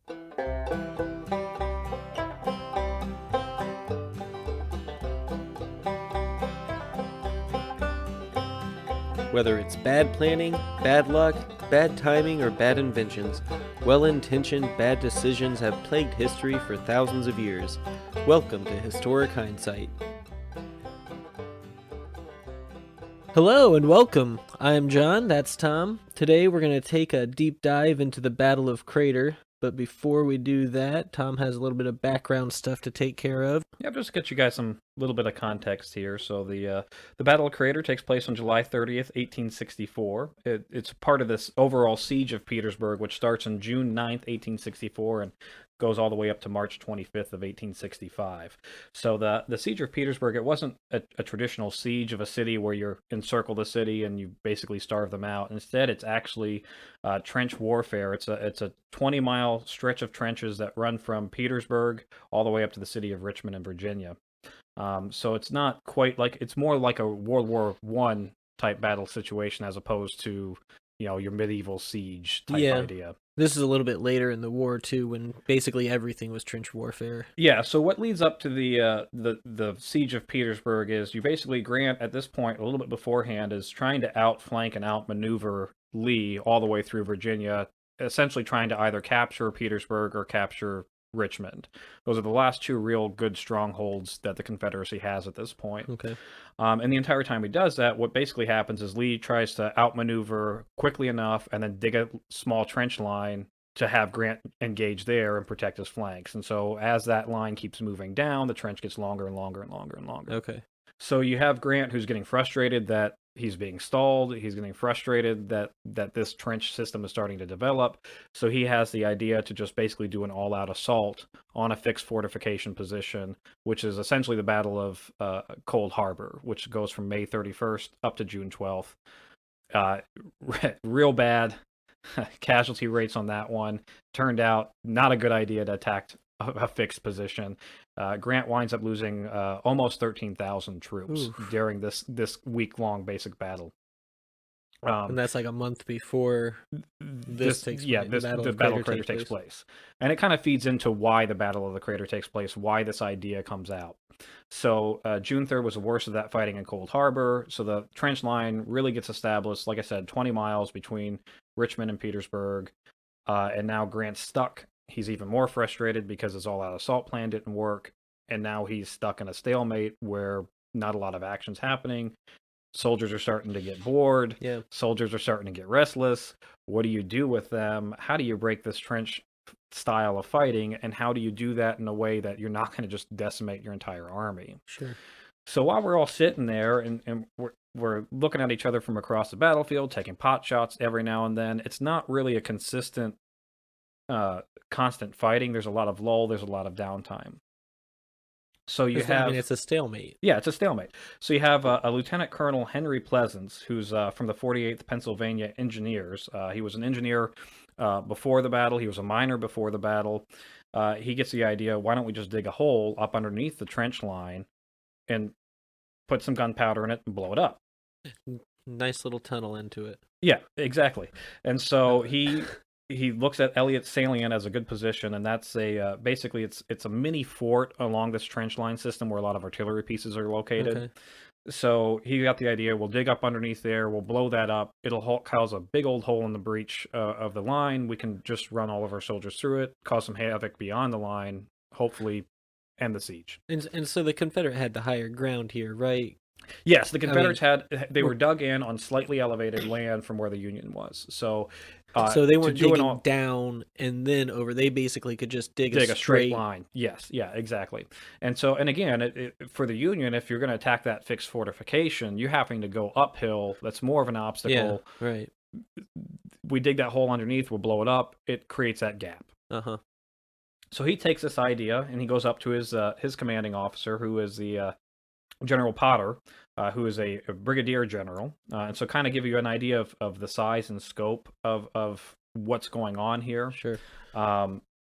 Whether it's bad planning, bad luck, bad timing, or bad inventions, well-intentioned bad decisions have plagued history for thousands of years. Welcome to Historic Hindsight. Hello and welcome. I'm John, that's Tom. Today we're going to take a deep dive into the Battle of Crater. But before we do that, Tom has a little bit of background stuff to take care of. Yeah, just to get you guys some little bit of context here. So the Battle of Crater takes place on July 30th, 1864. It's part of this overall Siege of Petersburg, which starts on June 9th, 1864, and goes all the way up to March 25th of 1865. So the Siege of Petersburg, it wasn't a traditional siege of a city where you encircle the city and you basically starve them out. Instead, it's actually trench warfare. It's a 20-mile stretch of trenches that run from Petersburg all the way up to the city of Richmond in Virginia. So it's not quite like, it's more like a World War I type battle situation as opposed to, your medieval siege type idea. This is a little bit later in the war too, when basically everything was trench warfare. Yeah, so what leads up to the Siege of Petersburg is you basically, Grant at this point a little bit beforehand is trying to outflank and outmaneuver Lee all the way through Virginia, essentially trying to either capture Petersburg or capture Richmond. Those are the last two real good strongholds that the Confederacy has at this point. Okay. And the entire time he does that, what basically happens is Lee tries to outmaneuver quickly enough and then dig a small trench line to have Grant engage there and protect his flanks. And so as that line keeps moving down, the trench gets longer and longer and longer and longer. Okay. So you have Grant who's getting frustrated that he's being stalled. He's getting frustrated that this trench system is starting to develop. So he has the idea to just basically do an all-out assault on a fixed fortification position, which is essentially the Battle of Cold Harbor, which goes from May 31st up to June 12th. Real bad casualty rates on that one. Turned out not a good idea to attack a fixed position. Grant winds up losing almost 13,000 troops during this week-long basic battle. And that's like a month before the Battle of Crater takes place. And it kind of feeds into why the Battle of the Crater takes place, why this idea comes out. So June 3rd was the worst of that fighting in Cold Harbor. So the trench line really gets established, like I said, 20 miles between Richmond and Petersburg. And now Grant's stuck. He's even more frustrated because his all-out assault plan didn't work, and now he's stuck in a stalemate where not a lot of action's happening. Soldiers are starting to get bored. Yeah. Soldiers are starting to get restless. What do you do with them? How do you break this trench style of fighting, and how do you do that in a way that you're not going to just decimate your entire army? Sure. So while we're all sitting there and we're looking at each other from across the battlefield, taking pot shots every now and then, it's not really a consistent constant fighting. There's a lot of lull, there's a lot of downtime. So you have... it's a stalemate. Yeah, it's a stalemate. So you have a Lieutenant Colonel Henry Pleasants, who's from the 48th Pennsylvania Engineers. He was an engineer before the battle. He was a miner before the battle. He gets the idea, why don't we just dig a hole up underneath the trench line and put some gunpowder in it and blow it up? Nice little tunnel into it. Yeah, exactly. And so he looks at Elliott's salient as a good position, and that's basically it's a mini fort along this trench line system where a lot of artillery pieces are located. Okay. So he got the idea, we'll dig up underneath there, we'll blow that up, it'll cause a big old hole in the breach of the line, we can just run all of our soldiers through it, cause some havoc beyond the line, hopefully end the siege. And so the Confederate had the higher ground here, right? Yes, the Confederates they were dug in on slightly elevated land from where the Union was. So they weren't digging down and then over. They basically could just dig a straight line. Yes, yeah, exactly. And so, and again, for the Union, if you're going to attack that fixed fortification, you're having to go uphill. That's more of an obstacle. Yeah, right. We dig that hole underneath, we'll blow it up. It creates that gap. Uh-huh. So he takes this idea and he goes up to his commanding officer, who is the General Potter, who is a brigadier general. And so kind of give you an idea of the size and scope of what's going on here. Sure.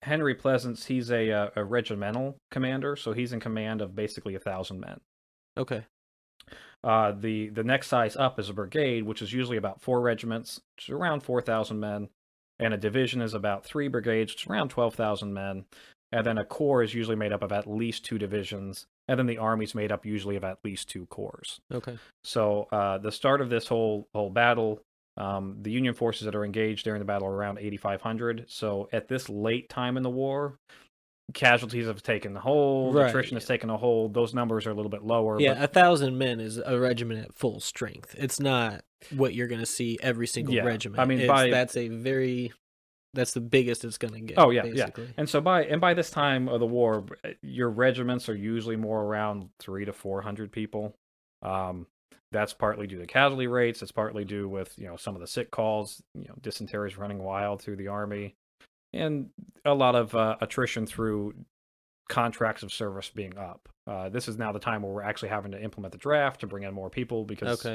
Henry Pleasants, he's a regimental commander, so he's in command of basically 1,000 men. Okay. The next size up is a brigade, which is usually about 4 regiments, which is around 4,000 men. and a division is about 3 brigades, which is around 12,000 men. And then a corps is usually made up of at least 2 divisions, and then the army's made up usually of at least 2 corps. Okay. So the start of this whole battle, the Union forces that are engaged during the battle are around 8,500. So at this late time in the war, casualties have taken hold, Right, attrition has taken a hold. Those numbers are a little bit lower. Yeah, but 1,000 men is a regiment at full strength. It's not what you're going to see every single Yeah, regiment. I mean, that's the biggest it's going to get. Oh yeah, basically. yeah. And so by this time of the war, your regiments are usually more around 300 to 400 people. That's partly due to casualty rates. It's partly due with some of the sick calls. Dysentery is running wild through the army, and a lot of attrition through contracts of service being up. This is now the time where we're actually having to implement the draft to bring in more people because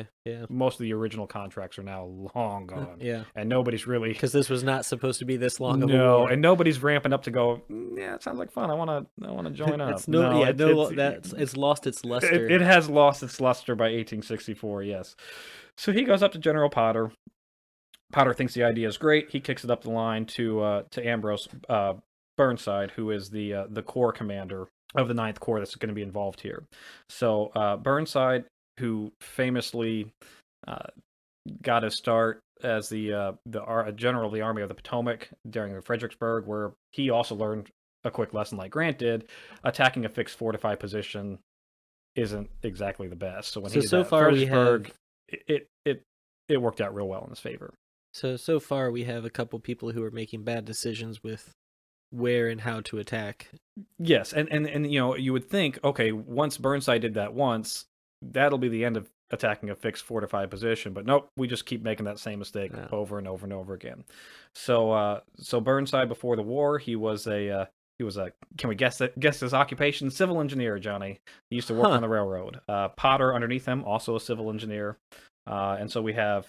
most of the original contracts are now long gone. Yeah, and nobody's really because this was not supposed to be this long of a no, war. and nobody's ramping up to go. Yeah, it sounds like fun. I want to join up. It's lost its luster. It has lost its luster by 1864. Yes, so he goes up to General Potter. Potter thinks the idea is great. He kicks it up the line to Ambrose Burnside, who is the corps commander of the Ninth Corps that's going to be involved here. So Burnside, who famously got his start as the general of the Army of the Potomac during Fredericksburg, where he also learned a quick lesson like Grant did. Attacking a fixed fortified position isn't exactly the best. So when he did that at Fredericksburg, it worked out real well in his favor. So far we have a couple people who are making bad decisions with where and how to attack. Yes, and you would think, okay, once Burnside did that once, that'll be the end of attacking a fixed fortified position, but nope, we just keep making that same mistake over and over and over again. So Burnside, before the war, he was a can we guess his occupation? Civil engineer, Johnny. He used to work on the railroad. Potter underneath him, also a civil engineer. And so we have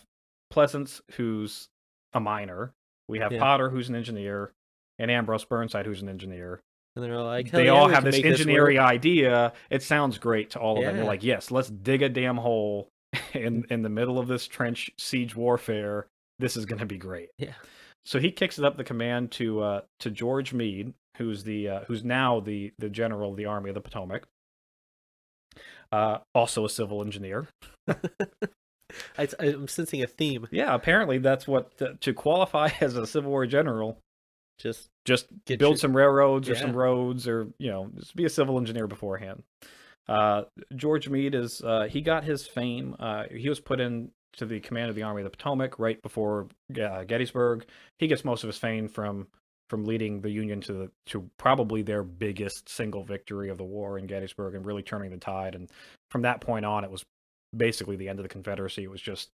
Pleasance, who's a miner. We have Potter, who's an engineer, and Ambrose Burnside, who's an engineer. And they're like, they all have this engineering idea. It sounds great to all of them. They're like, yes, let's dig a damn hole in the middle of this trench siege warfare. This is going to be great. Yeah. So he kicks it up the command to George Meade, who's now the general of the Army of the Potomac. Also a civil engineer. I'm sensing a theme. Yeah, apparently that's what to qualify as a Civil War general. Just build some railroads or some roads, or just be a civil engineer beforehand. George Meade he got his fame. He was put in to the command of the Army of the Potomac right before Gettysburg. He gets most of his fame from leading the Union to probably their biggest single victory of the war in Gettysburg and really turning the tide. And from that point on, it was basically the end of the Confederacy. It was just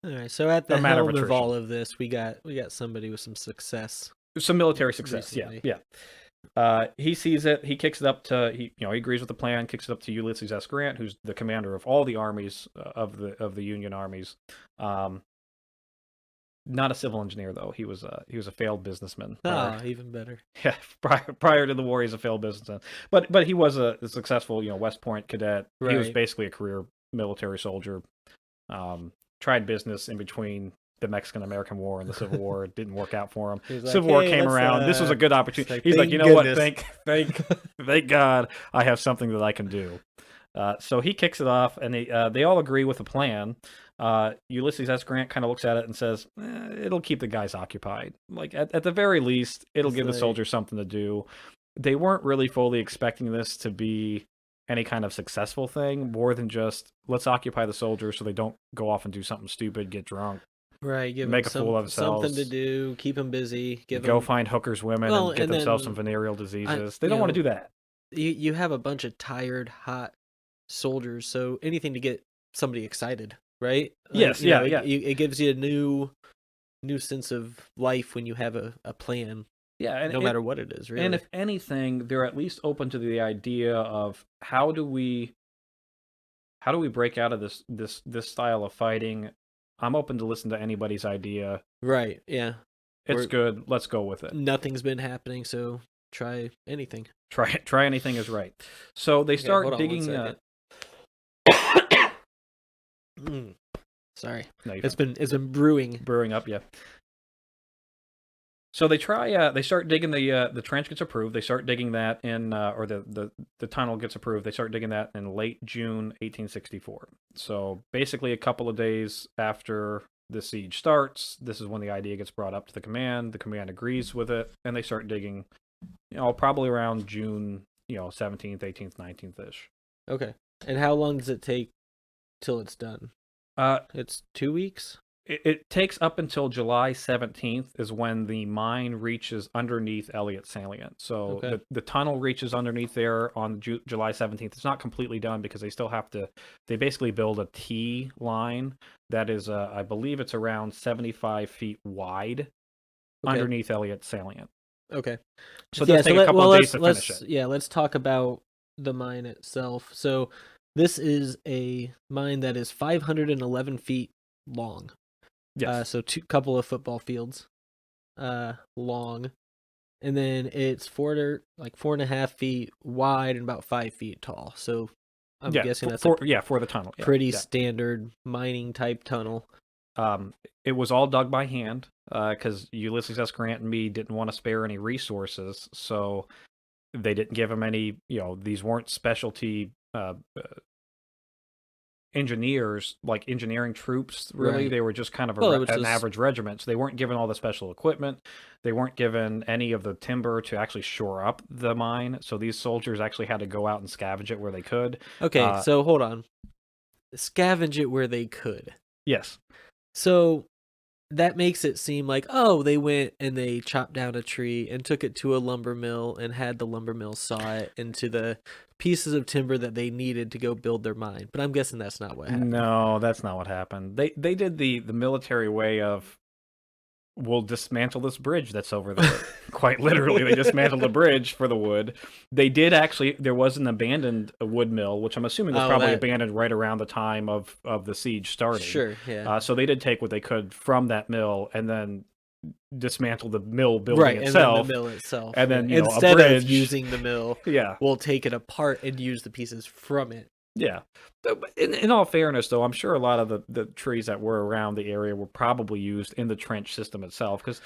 all right. So at the helm of all of this, we got somebody with some success. Some military success, recently. Yeah. He sees it. He kicks it up to he agrees with the plan. Kicks it up to Ulysses S. Grant, who's the commander of all the armies of the Union armies. Not a civil engineer though. He was a failed businessman. Even better. Yeah, prior to the war, he's a failed businessman. But he was a successful West Point cadet. Right. He was basically a career military soldier. Tried business in between the Mexican-American War and the Civil War. It didn't work out for him. Civil War came around. This was a good opportunity. He's like, you know what? Thank God I have something that I can do. So he kicks it off, and they all agree with the plan. Ulysses S. Grant kind of looks at it and says, it'll keep the guys occupied. Like, at the very least, it'll give the soldiers something to do. They weren't really fully expecting this to be any kind of successful thing, more than just, let's occupy the soldiers so they don't go off and do something stupid, get drunk. Right, make a fool of themselves. Something to do, keep them busy. Go find hookers, women, and get themselves some venereal diseases. They don't want to do that. You have a bunch of tired, hot soldiers, so anything to get somebody excited, right? Yes, it gives you a new sense of life when you have a plan. Yeah, and no matter what it is, really. And if anything, they're at least open to the idea of how do we break out of this style of fighting. I'm open to listen to anybody's idea. Right, yeah. It's good. Let's go with it. Nothing's been happening, so try anything. Try anything is right. So they start digging. Sorry, no, it's been brewing up. Yeah. So they try. They start digging the trench gets approved. They start digging that in, or the tunnel gets approved. They start digging that in late June 1864. So basically, a couple of days after the siege starts, this is when the idea gets brought up to the command. The command agrees with it, and they start digging. Probably around June, 17th, 18th, 19th ish. Okay. And how long does it take till it's done? It's 2 weeks? It takes up until July 17th is when the mine reaches underneath Elliott Salient. So Okay. the tunnel reaches underneath there on July 17th. It's not completely done because they still have to, they basically build a T line that is, I believe it's around 75 feet wide underneath Elliott Salient. Okay. So it does take a couple of days to let's, finish it. Yeah, let's talk about the mine itself. So this is a mine that is 511 feet long. Yes. So couple of football fields long. And then it's 4.5 feet wide and about 5 feet tall. So I'm guessing that's for the tunnel. Pretty standard mining type tunnel. It was all dug by hand because Ulysses S. Grant and Meade didn't want to spare any resources, so they didn't give them any. These weren't specialty engineers, like engineering troops. Really, Right. They were just kind of an average regiment. So they weren't given all the special equipment. They weren't given any of the timber to actually shore up the mine. So these soldiers actually had to go out and scavenge it where they could. Okay, so hold on. Scavenge it where they could. Yes. So that makes it seem like, oh, they went and they chopped down a tree and took it to a lumber mill and had the lumber mill saw it into the pieces of timber that they needed to go build their mine. But I'm guessing that's not what happened. No, that's not what happened. They did the military way of, we'll dismantle this bridge that's over there. Quite literally, they dismantled the bridge for the wood. They did actually, there was an abandoned wood mill, which I'm assuming was probably abandoned right around the time of the siege starting. Sure, yeah. So they did take what they could from that mill and then dismantle the mill building itself. And then the mill itself. And then, instead a bridge, of using the mill, we'll take it apart and use the pieces from it. Yeah. In all fairness, though, I'm sure a lot of the trees that were around the area were probably used in the trench system itself. Because,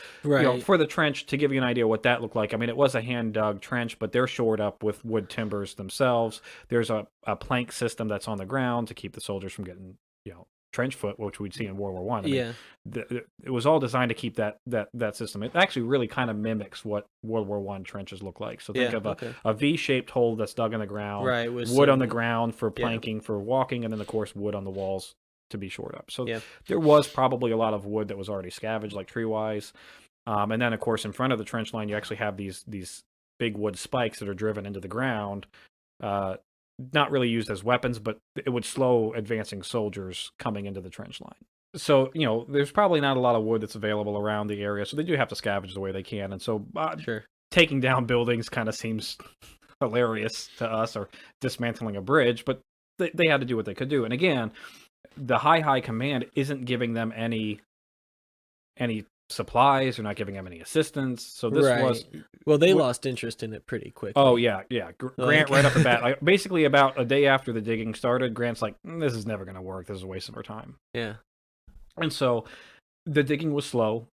for the trench, to give you an idea what that looked like, I mean, it was a hand-dug trench, but they're shored up with wood timbers themselves. There's a plank system that's on the ground to keep the soldiers from getting, trench foot, which we'd see in World War I. It was all designed to keep that system. It actually really kind of mimics what World War I trenches look like. So think of a V-shaped hole that's dug in the ground, wood on the ground for planking, for walking, and then of course wood on the walls to be shored up. So there was probably a lot of wood that was already scavenged, like tree-wise. And then of course in front of the trench line, you actually have these big wood spikes that are driven into the ground. Not really used as weapons, but it would slow advancing soldiers coming into the trench line. So, there's probably not a lot of wood that's available around the area, so they do have to scavenge the way they can. And so taking down buildings kind of seems hilarious to us, or dismantling a bridge, but they had to do what they could do. And again, the high command isn't giving them any supplies, or not giving them any assistance. So this was... Well, they lost interest in it pretty quickly. Oh, yeah. Grant, right off the bat, basically about a day after the digging started, Grant's like, this is never going to work. This is a waste of our time. Yeah. And so the digging was slow.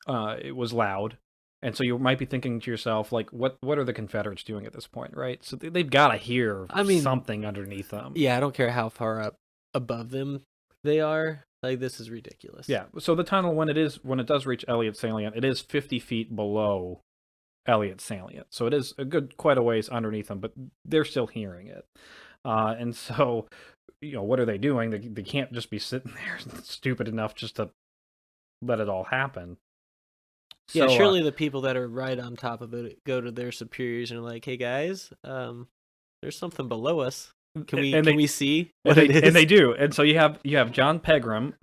It was loud. And so you might be thinking to yourself, like, what are the Confederates doing at this point, right? So they've got to hear something underneath them. Yeah, I don't care how far up above them they are. Like, this is ridiculous. Yeah. So the tunnel, when it does reach Elliott Salient, it is 50 feet below Elliott Salient. So it is quite a ways underneath them, but they're still hearing it. And so, what are they doing? They can't just be sitting there stupid enough just to let it all happen. So, surely the people that are right on top of it go to their superiors and are like, hey guys, there's something below us. Can we see what it is? And they do. And so you have John Pegram.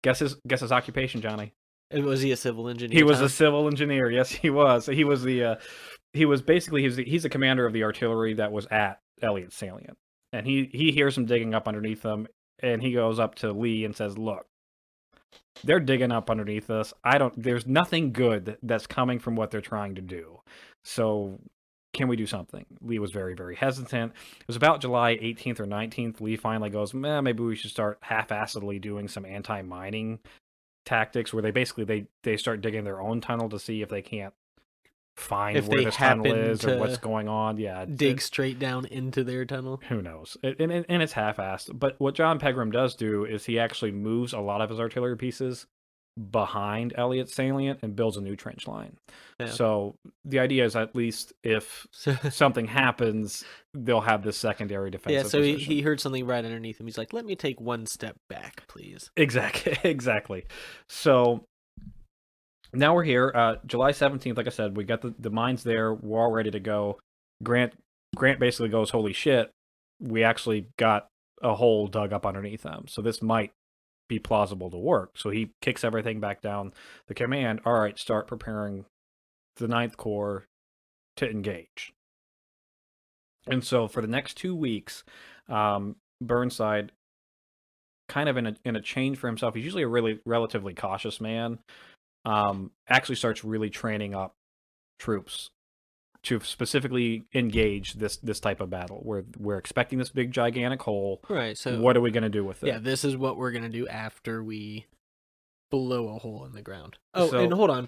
Guess his occupation, Johnny. And was he a civil engineer? He was a civil engineer. Yes, he was. He was he's the commander of the artillery that was at Elliott Salient. And he hears them digging up underneath them, and he goes up to Lee and says, look, they're digging up underneath us. There's nothing good that's coming from what they're trying to do. So can we do something? Lee was very, very hesitant. It was about July 18th or 19th. Lee finally goes, maybe we should start half-assedly doing some anti-mining tactics where they start digging their own tunnel to see if they can't find If where they this tunnel happen is or what's to going on. Yeah, dig straight down into their tunnel. who knows? And it's half-assed. But what John Pegram does do is he actually moves a lot of his artillery pieces behind Elliott's salient and builds a new trench line. Yeah. So the idea is at least if something happens, they'll have this secondary defensive Yeah, so position. he heard something right underneath him. He's like, let me take one step back, please. Exactly. So now we're here. July 17th, like I said, we got the mines there. We're all ready to go. Grant basically goes, holy shit, we actually got a hole dug up underneath them. So this might be plausible to work. So he kicks everything back down the command. All right, start preparing the Ninth Corps to engage. And so for the next 2 weeks, Burnside, kind of in a change for himself, he's usually a really relatively cautious man, actually starts really training up troops to specifically engage this type of battle. We're expecting this big gigantic hole. Right. So what are we going to do with it? Yeah, this is what we're gonna do after we blow a hole in the ground. Oh, So- and hold on.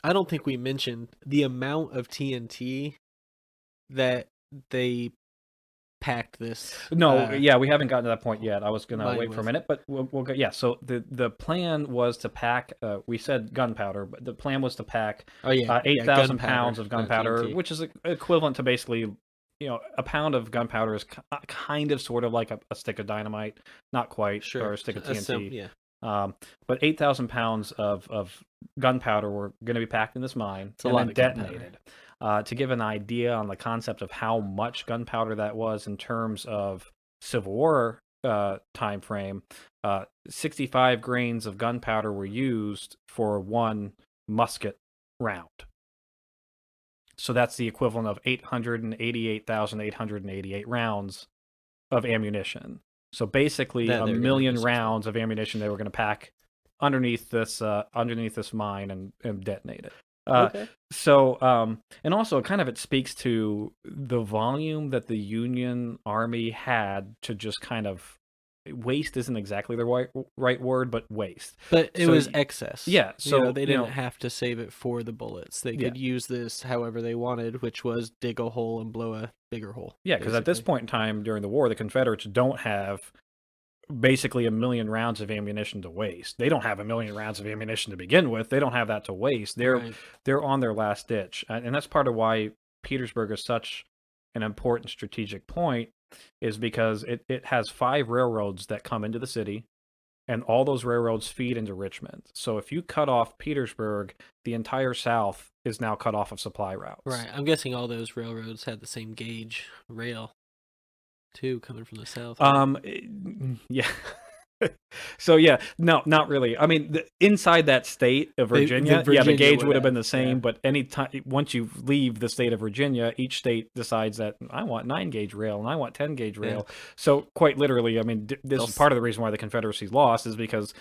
I don't think we mentioned the amount of TNT that they packed this. No, yeah, we haven't gotten to that point yet. I was gonna mine wait for a was. minute, but we'll go. Yeah, so the plan was to pack. We said gunpowder, but the plan was to pack Oh yeah, 8,000 gunpowder, pounds of not gunpowder, TNT. which is equivalent to basically, a pound of gunpowder is kind of sort of like a stick of dynamite, not quite, Sure. or a stick of TNT. Yeah. But 8,000 pounds of gunpowder were going to be packed in this mine a and lot then of gunpowder. detonated. To give an idea on the concept of how much gunpowder that was in terms of Civil War time frame, 65 grains of gunpowder were used for one musket round. So that's the equivalent of 888,888 rounds of ammunition. So basically, That a they're gonna million use. rounds of ammunition they were going to pack underneath this mine and detonate it. Okay. So, and also, kind of, it speaks to the volume that the Union Army had to just kind of waste isn't exactly the right word, but waste. But it So was excess. yeah, so, they didn't have to save it for the bullets. They Yeah. could use this however they wanted, which was dig a hole and blow a bigger hole. Yeah, because at this basically. point in time during the war, the Confederates don't have basically a million rounds of ammunition to waste. They don't have a million rounds of ammunition to begin with. They don't have that to waste. Right. They're on their last ditch, and that's part of why Petersburg is such an important strategic point, is because it has 5 railroads that come into the city, and all those railroads feed into Richmond. So if you cut off Petersburg, the entire South is now cut off of supply routes. Right. I'm guessing all those railroads had the same gauge rail, too, coming from the south. Yeah. So yeah, no, not really. I mean, inside that state of Virginia, the Virginia gauge would would have been have, the same. yeah. But any time once you leave the state of Virginia, each state decides that I want 9-gauge rail and I want 10-gauge rail. So quite literally, I mean, this is part of the reason why the Confederacy lost, is because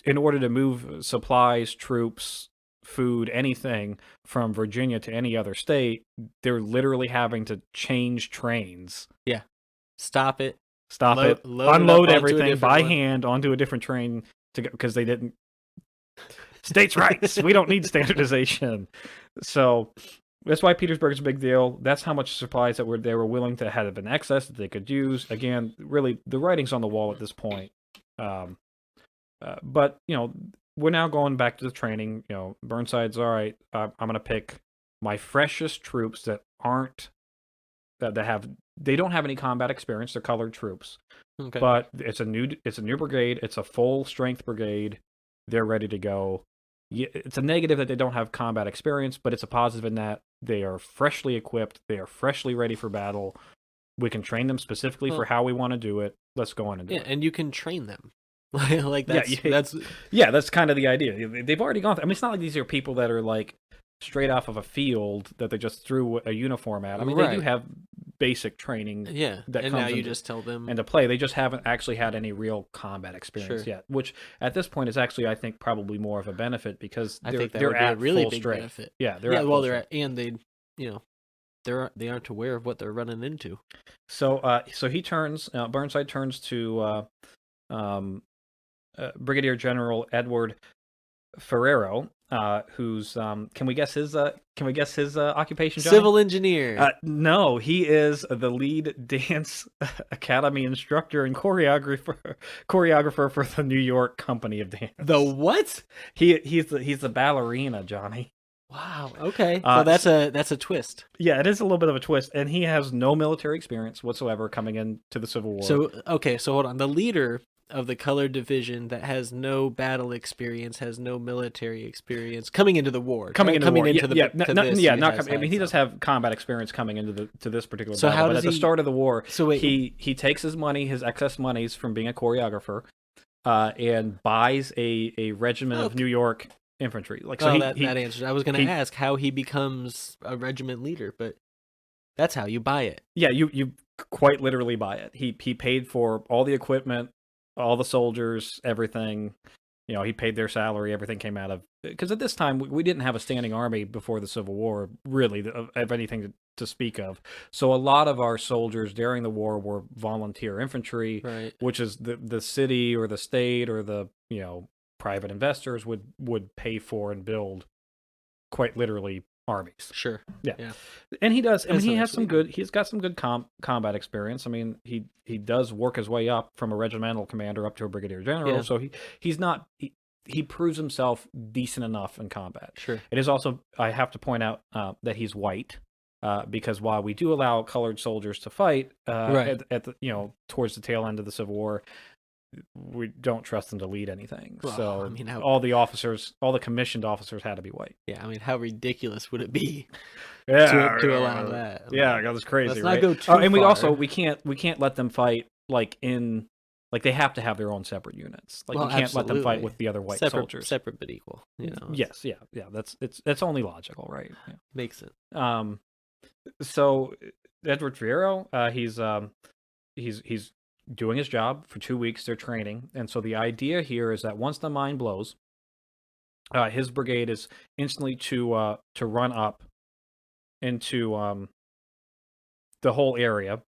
in order to move supplies, troops, food, anything from Virginia to any other state, they're literally having to change trains. Yeah. Stop it. Load unload everything by hand onto a different train to go, because they didn't. States' rights. We don't need standardization. So that's why Petersburg is a big deal. That's how much supplies that they were willing to have in excess that they could use. Again, really, the writing's on the wall at this point. But we're now going back to the training. Burnside's all right. I'm going to pick my freshest troops that aren't they don't have any combat experience. They're colored troops. Okay. But it's a new brigade. It's a full strength brigade. They're ready to go. It's a negative that they don't have combat experience, but it's a positive in that they are freshly equipped. They are freshly ready for battle. We can train them specifically for how we want to do it. Let's go on and do it. And you can train them. Like that's that's kind of the idea. They've already gone through. I mean, it's not like these are people that are like straight off of a field that they just threw a uniform at. I mean, they do have basic training. Yeah, that and comes now you just tell them and to play. They just haven't actually had any real combat experience yet, which at this point is actually, I think, probably more of a benefit, because I think that they're would be at a really full big strength. benefit. Yeah, they're at full strength. and they aren't aware of what they're running into. So he turns. Burnside turns to Brigadier General Edward Ferrero, who's can we guess his occupation, Johnny? Civil engineer. No, he is the lead dance academy instructor and choreographer for the New York Company of Dance. The what? He's the ballerina, Johnny. Wow. Okay. So that's a twist. Yeah, it is a little bit of a twist, and he has no military experience whatsoever coming into the Civil War. So hold on. The leader of the colored division that has no battle experience, has no military experience coming into the war. I mean, he has does have combat experience coming into this particular So battle. how But does at the start of the war, So wait, he takes his money, his excess monies from being a choreographer, and buys a regiment of New York infantry. that answers. I was going to ask how he becomes a regiment leader, but that's how you buy it. Yeah, you quite literally buy it. He paid for all the equipment, all the soldiers, everything. He paid their salary. Everything came out of, because at this time we didn't have a standing army before the Civil War, really, of anything to speak of. So a lot of our soldiers during the war were volunteer infantry, Right. which is the city or the state or the private investors would pay for and build, quite literally, armies. Sure. Yeah. And he does. I mean, he's got some good combat experience. I mean, he does work his way up from a regimental commander up to a brigadier general. Yeah. So he's not. He proves himself decent enough in combat. Sure. It is also, I have to point out that he's white, because while we do allow colored soldiers to fight Right. at the towards the tail end of the Civil War, we don't trust them to lead anything. Well, so I mean, all the commissioned officers had to be white. Yeah, I mean, how ridiculous would it be Yeah, to allow that? I mean, Yeah, that's crazy. let's right? not go too and far. we can't let them fight they have to have their own separate units. Like, Well, you can't let them fight absolutely. with the other white separate, soldiers. separate but equal. Yes, yeah. That's only logical, right? Yeah. Makes it. So Edward Fierro, he's doing his job for 2 weeks. They're training, and so the idea here is that once the mine blows, his brigade is instantly to run up into the whole area.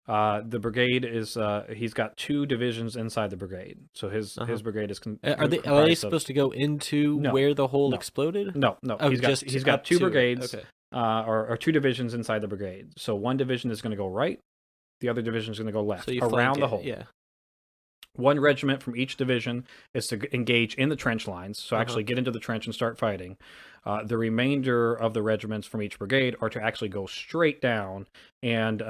The brigade is he's got 2 divisions inside the brigade, so his brigade is. Are they supposed to go into where the hole exploded? No. Oh, he's got 2 brigades. Okay. Or 2 divisions inside the brigade. So one division is going to go right, the other division is going to go left, So you around flank the it, hole. Yeah. One regiment from each division is to engage in the trench lines, so actually get into the trench and start fighting. The remainder of the regiments from each brigade are to actually go straight down and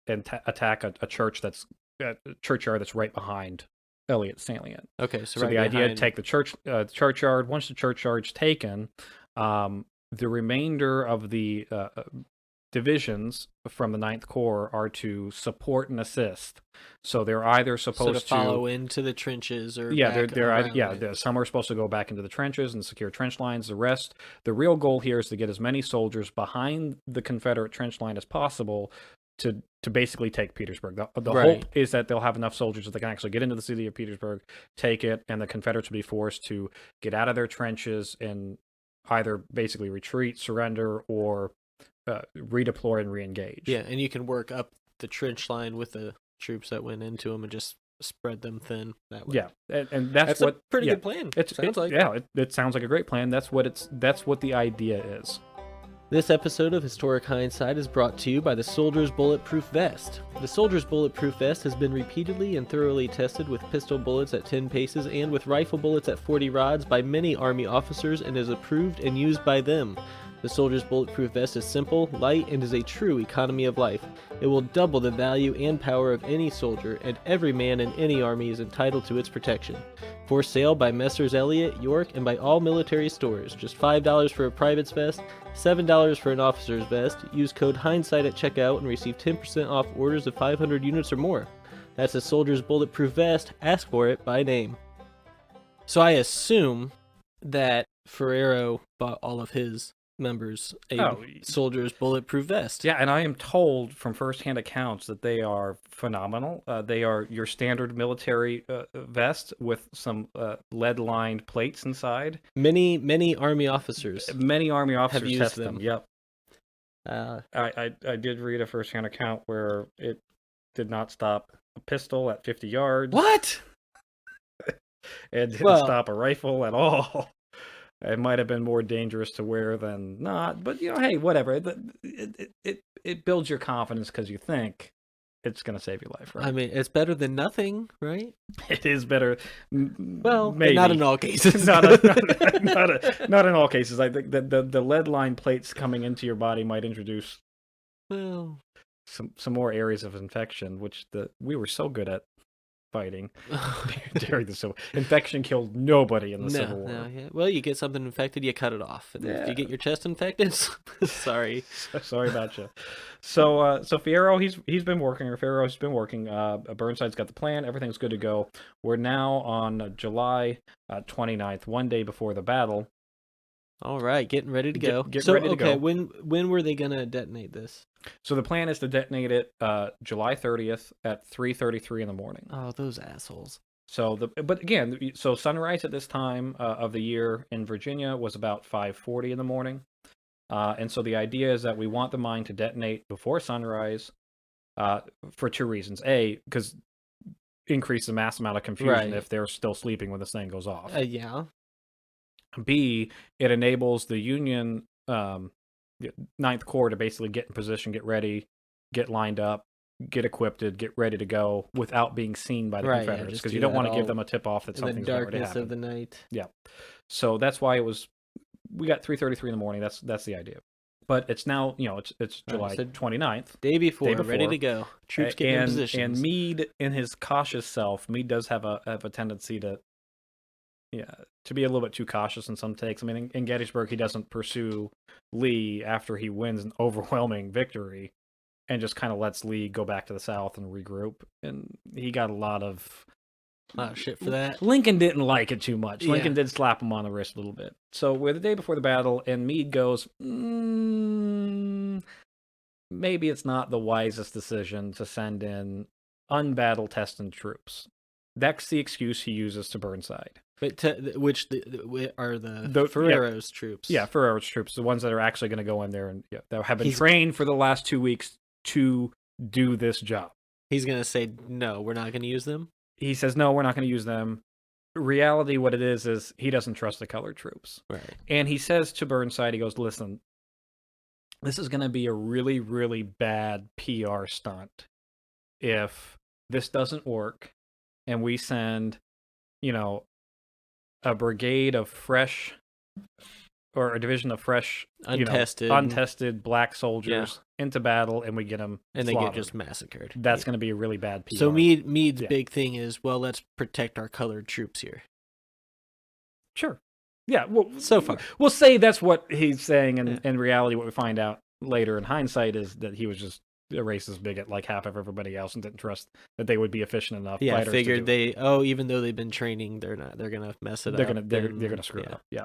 attack a churchyard that's right behind Elliot salient. Okay, So the idea to take the churchyard. Once the churchyard's taken, the remainder of the divisions from the 9th Corps are to support and assist. So they're either supposed to follow into the trenches, or some are supposed to go back into the trenches and secure trench lines. The real goal here is to get as many soldiers behind the Confederate trench line as possible to basically take Petersburg. The hope is that they'll have enough soldiers that they can actually get into the city of Petersburg, take it, and the Confederates will be forced to get out of their trenches and either basically retreat, surrender, or redeploy and re-engage. Yeah, and you can work up the trench line with the troops that went into them and just spread them thin that way. Yeah, and that's what a pretty good plan. It sounds like a great plan. That's what the idea is. This episode of Historic Hindsight is brought to you by the Soldier's Bulletproof Vest. The Soldier's Bulletproof Vest has been repeatedly and thoroughly tested with pistol bullets at 10 paces and with rifle bullets at 40 rods by many Army officers and is approved and used by them. The Soldier's Bulletproof Vest is simple, light, and is a true economy of life. It will double the value and power of any soldier, and every man in any army is entitled to its protection. For sale by Messrs. Elliott, York, and by all military stores. Just $5 for a private's vest, $7 for an officer's vest. Use code HINDSIGHT at checkout and receive 10% off orders of 500 units or more. That's the Soldier's Bulletproof Vest. Ask for it by name. So I assume that Ferrero bought all of his members a Soldier's Bulletproof Vest. Yeah, and I am told from firsthand accounts that they are phenomenal. They are your standard military vest with some lead-lined plates inside. Many Army officers. Many Army officers have used test them. Yep. I did read a firsthand account where it did not stop a pistol at 50 yards. What? It didn't Well- stop a rifle at all. It might have been more dangerous to wear than not, but hey, whatever. It builds your confidence because you think it's going to save your life, right? I mean, it's better than nothing, right? It is better. Well, but maybe not in all cases. not in all cases. I think that the lead line plates coming into your body might introduce Well, some more areas of infection, which we were so good at fighting during the Civil War. Infection killed nobody in the Civil War. No, yeah. Well, you get something infected, you cut it off. And if Yeah. you get your chest infected, sorry. Sorry about you. So Fierro, he's been working, or Fierro's been working. Burnside's got the plan. Everything's good to go. We're now on July 29th, one day before the battle. All right, getting ready to go. Get ready to go. When were they gonna detonate this? So the plan is to detonate it July 30th at 3:33 in the morning. Oh, those assholes. But again, so sunrise at this time of the year in Virginia was about 5:40 in the morning. And so the idea is that we want the mine to detonate before sunrise for two reasons. A, because increase the mass amount of confusion if they're still sleeping when this thing goes off. Yeah. B, it enables the Union Ninth Corps to basically get in position, get ready, get lined up, get equipped, get ready to go without being seen by the Confederates, because you don't want to give them a tip off that something's about to happen. In the darkness of the night. Yeah. So that's why we got 3:33 in the morning. That's the idea. But it's now, it's July 29th. Day before, ready to go. Troops get in position. And Meade, in his cautious self, Meade does have a tendency to be a little bit too cautious in some takes. I mean, in Gettysburg, he doesn't pursue Lee after he wins an overwhelming victory and just kind of lets Lee go back to the South and regroup. And he got a lot of shit for that. Lincoln didn't like it too much. Lincoln did slap him on the wrist a little bit. So we're the day before the battle, and Meade goes, maybe it's not the wisest decision to send in unbattle-tested troops. That's the excuse he uses to Burnside. But are the Ferrero's troops? Yeah, Ferrero's troops, the ones that are actually going to go in there and that have been trained for the last 2 weeks to do this job. He's going to say, no, we're not going to use them? He says, no, we're not going to use them. Reality, what it is he doesn't trust the colored troops. Right. And he says to Burnside, he goes, listen, this is going to be a really, really bad PR stunt if this doesn't work and we send, a brigade of fresh, or a division of fresh, untested black soldiers into battle, and we get them and slaughtered. They get just massacred. That's going to be a really bad PR. So Meade's big thing is, well, let's protect our colored troops here. Sure. Yeah. Well, so far, we'll say that's what he's saying, and in reality, what we find out later in hindsight is that he was just a racist bigot like half of everybody else and didn't trust that they would be efficient enough. Yeah, I figured even though they've been training, they're gonna mess it up. They're gonna screw it up. Yeah.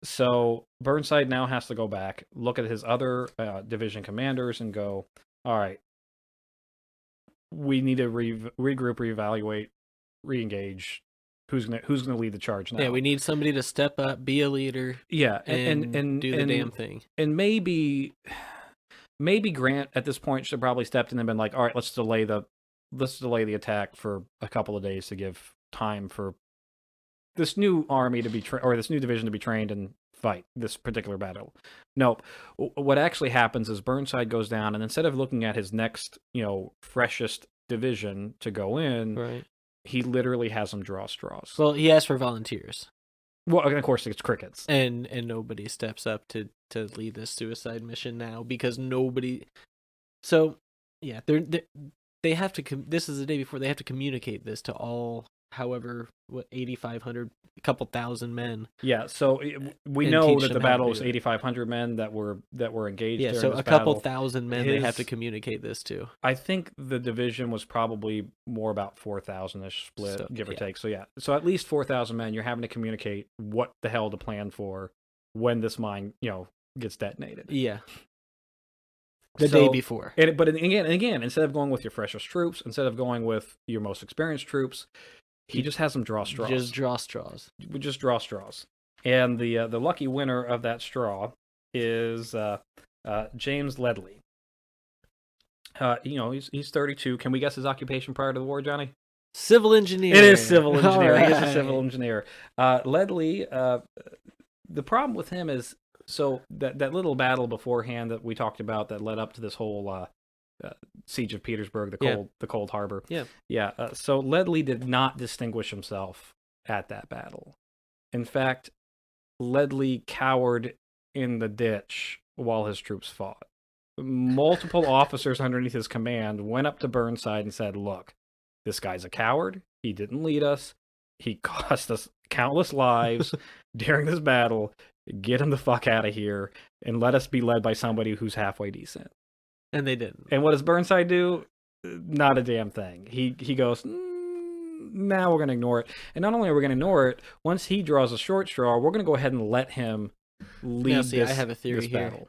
So Burnside now has to go back, look at his other division commanders, and go, all right, we need to regroup, reevaluate, reengage. Who's gonna lead the charge now? Yeah, we need somebody to step up, be a leader. Yeah, and do the damn thing. And maybe Grant at this point should have probably stepped in and been like, all right, let's delay the attack for a couple of days to give time for this new army to be or this new division to be trained and fight this particular battle. No, what actually happens is Burnside goes down, and instead of looking at his next, freshest division to go in, right, he literally has them draw straws. Well, he asked for volunteers. Well, and of course it's crickets, and nobody steps up to lead this suicide mission now because nobody. So yeah, they have to. This is the day before they have to communicate this to all. However, 8,500, a couple thousand men. Yeah, so we know that the battle was 8,500 men that were engaged. Yeah, so a couple thousand men they have to communicate this to. I think the division was probably more about 4,000-ish split, give or take. So yeah, so at least 4,000 men. You're having to communicate what the hell to plan for when this mine, gets detonated. Yeah. The day before. But again, instead of going with your freshest troops, instead of going with your most experienced troops, he just has them draw straws. Just draw straws. We just draw straws. And the lucky winner of that straw is James Ledley. He's 32. Can we guess his occupation prior to the war, Johnny? Civil engineer. It is civil engineer. All He is a civil right. engineer. Ledley, the problem with him is so that little battle beforehand that we talked about that led up to this whole Siege of Petersburg, the cold harbor. Yeah. Yeah. So Ledley did not distinguish himself at that battle. In fact, Ledley cowered in the ditch while his troops fought. Multiple officers underneath his command went up to Burnside and said, "Look, this guy's a coward. He didn't lead us. He cost us countless lives during this battle. Get him the fuck out of here and let us be led by somebody who's halfway decent." And they didn't. And what does Burnside do? Not a damn thing. He goes, now we're going to ignore it. And not only are we going to ignore it, once he draws a short straw, we're going to go ahead and let him lead I have a theory this here. battle.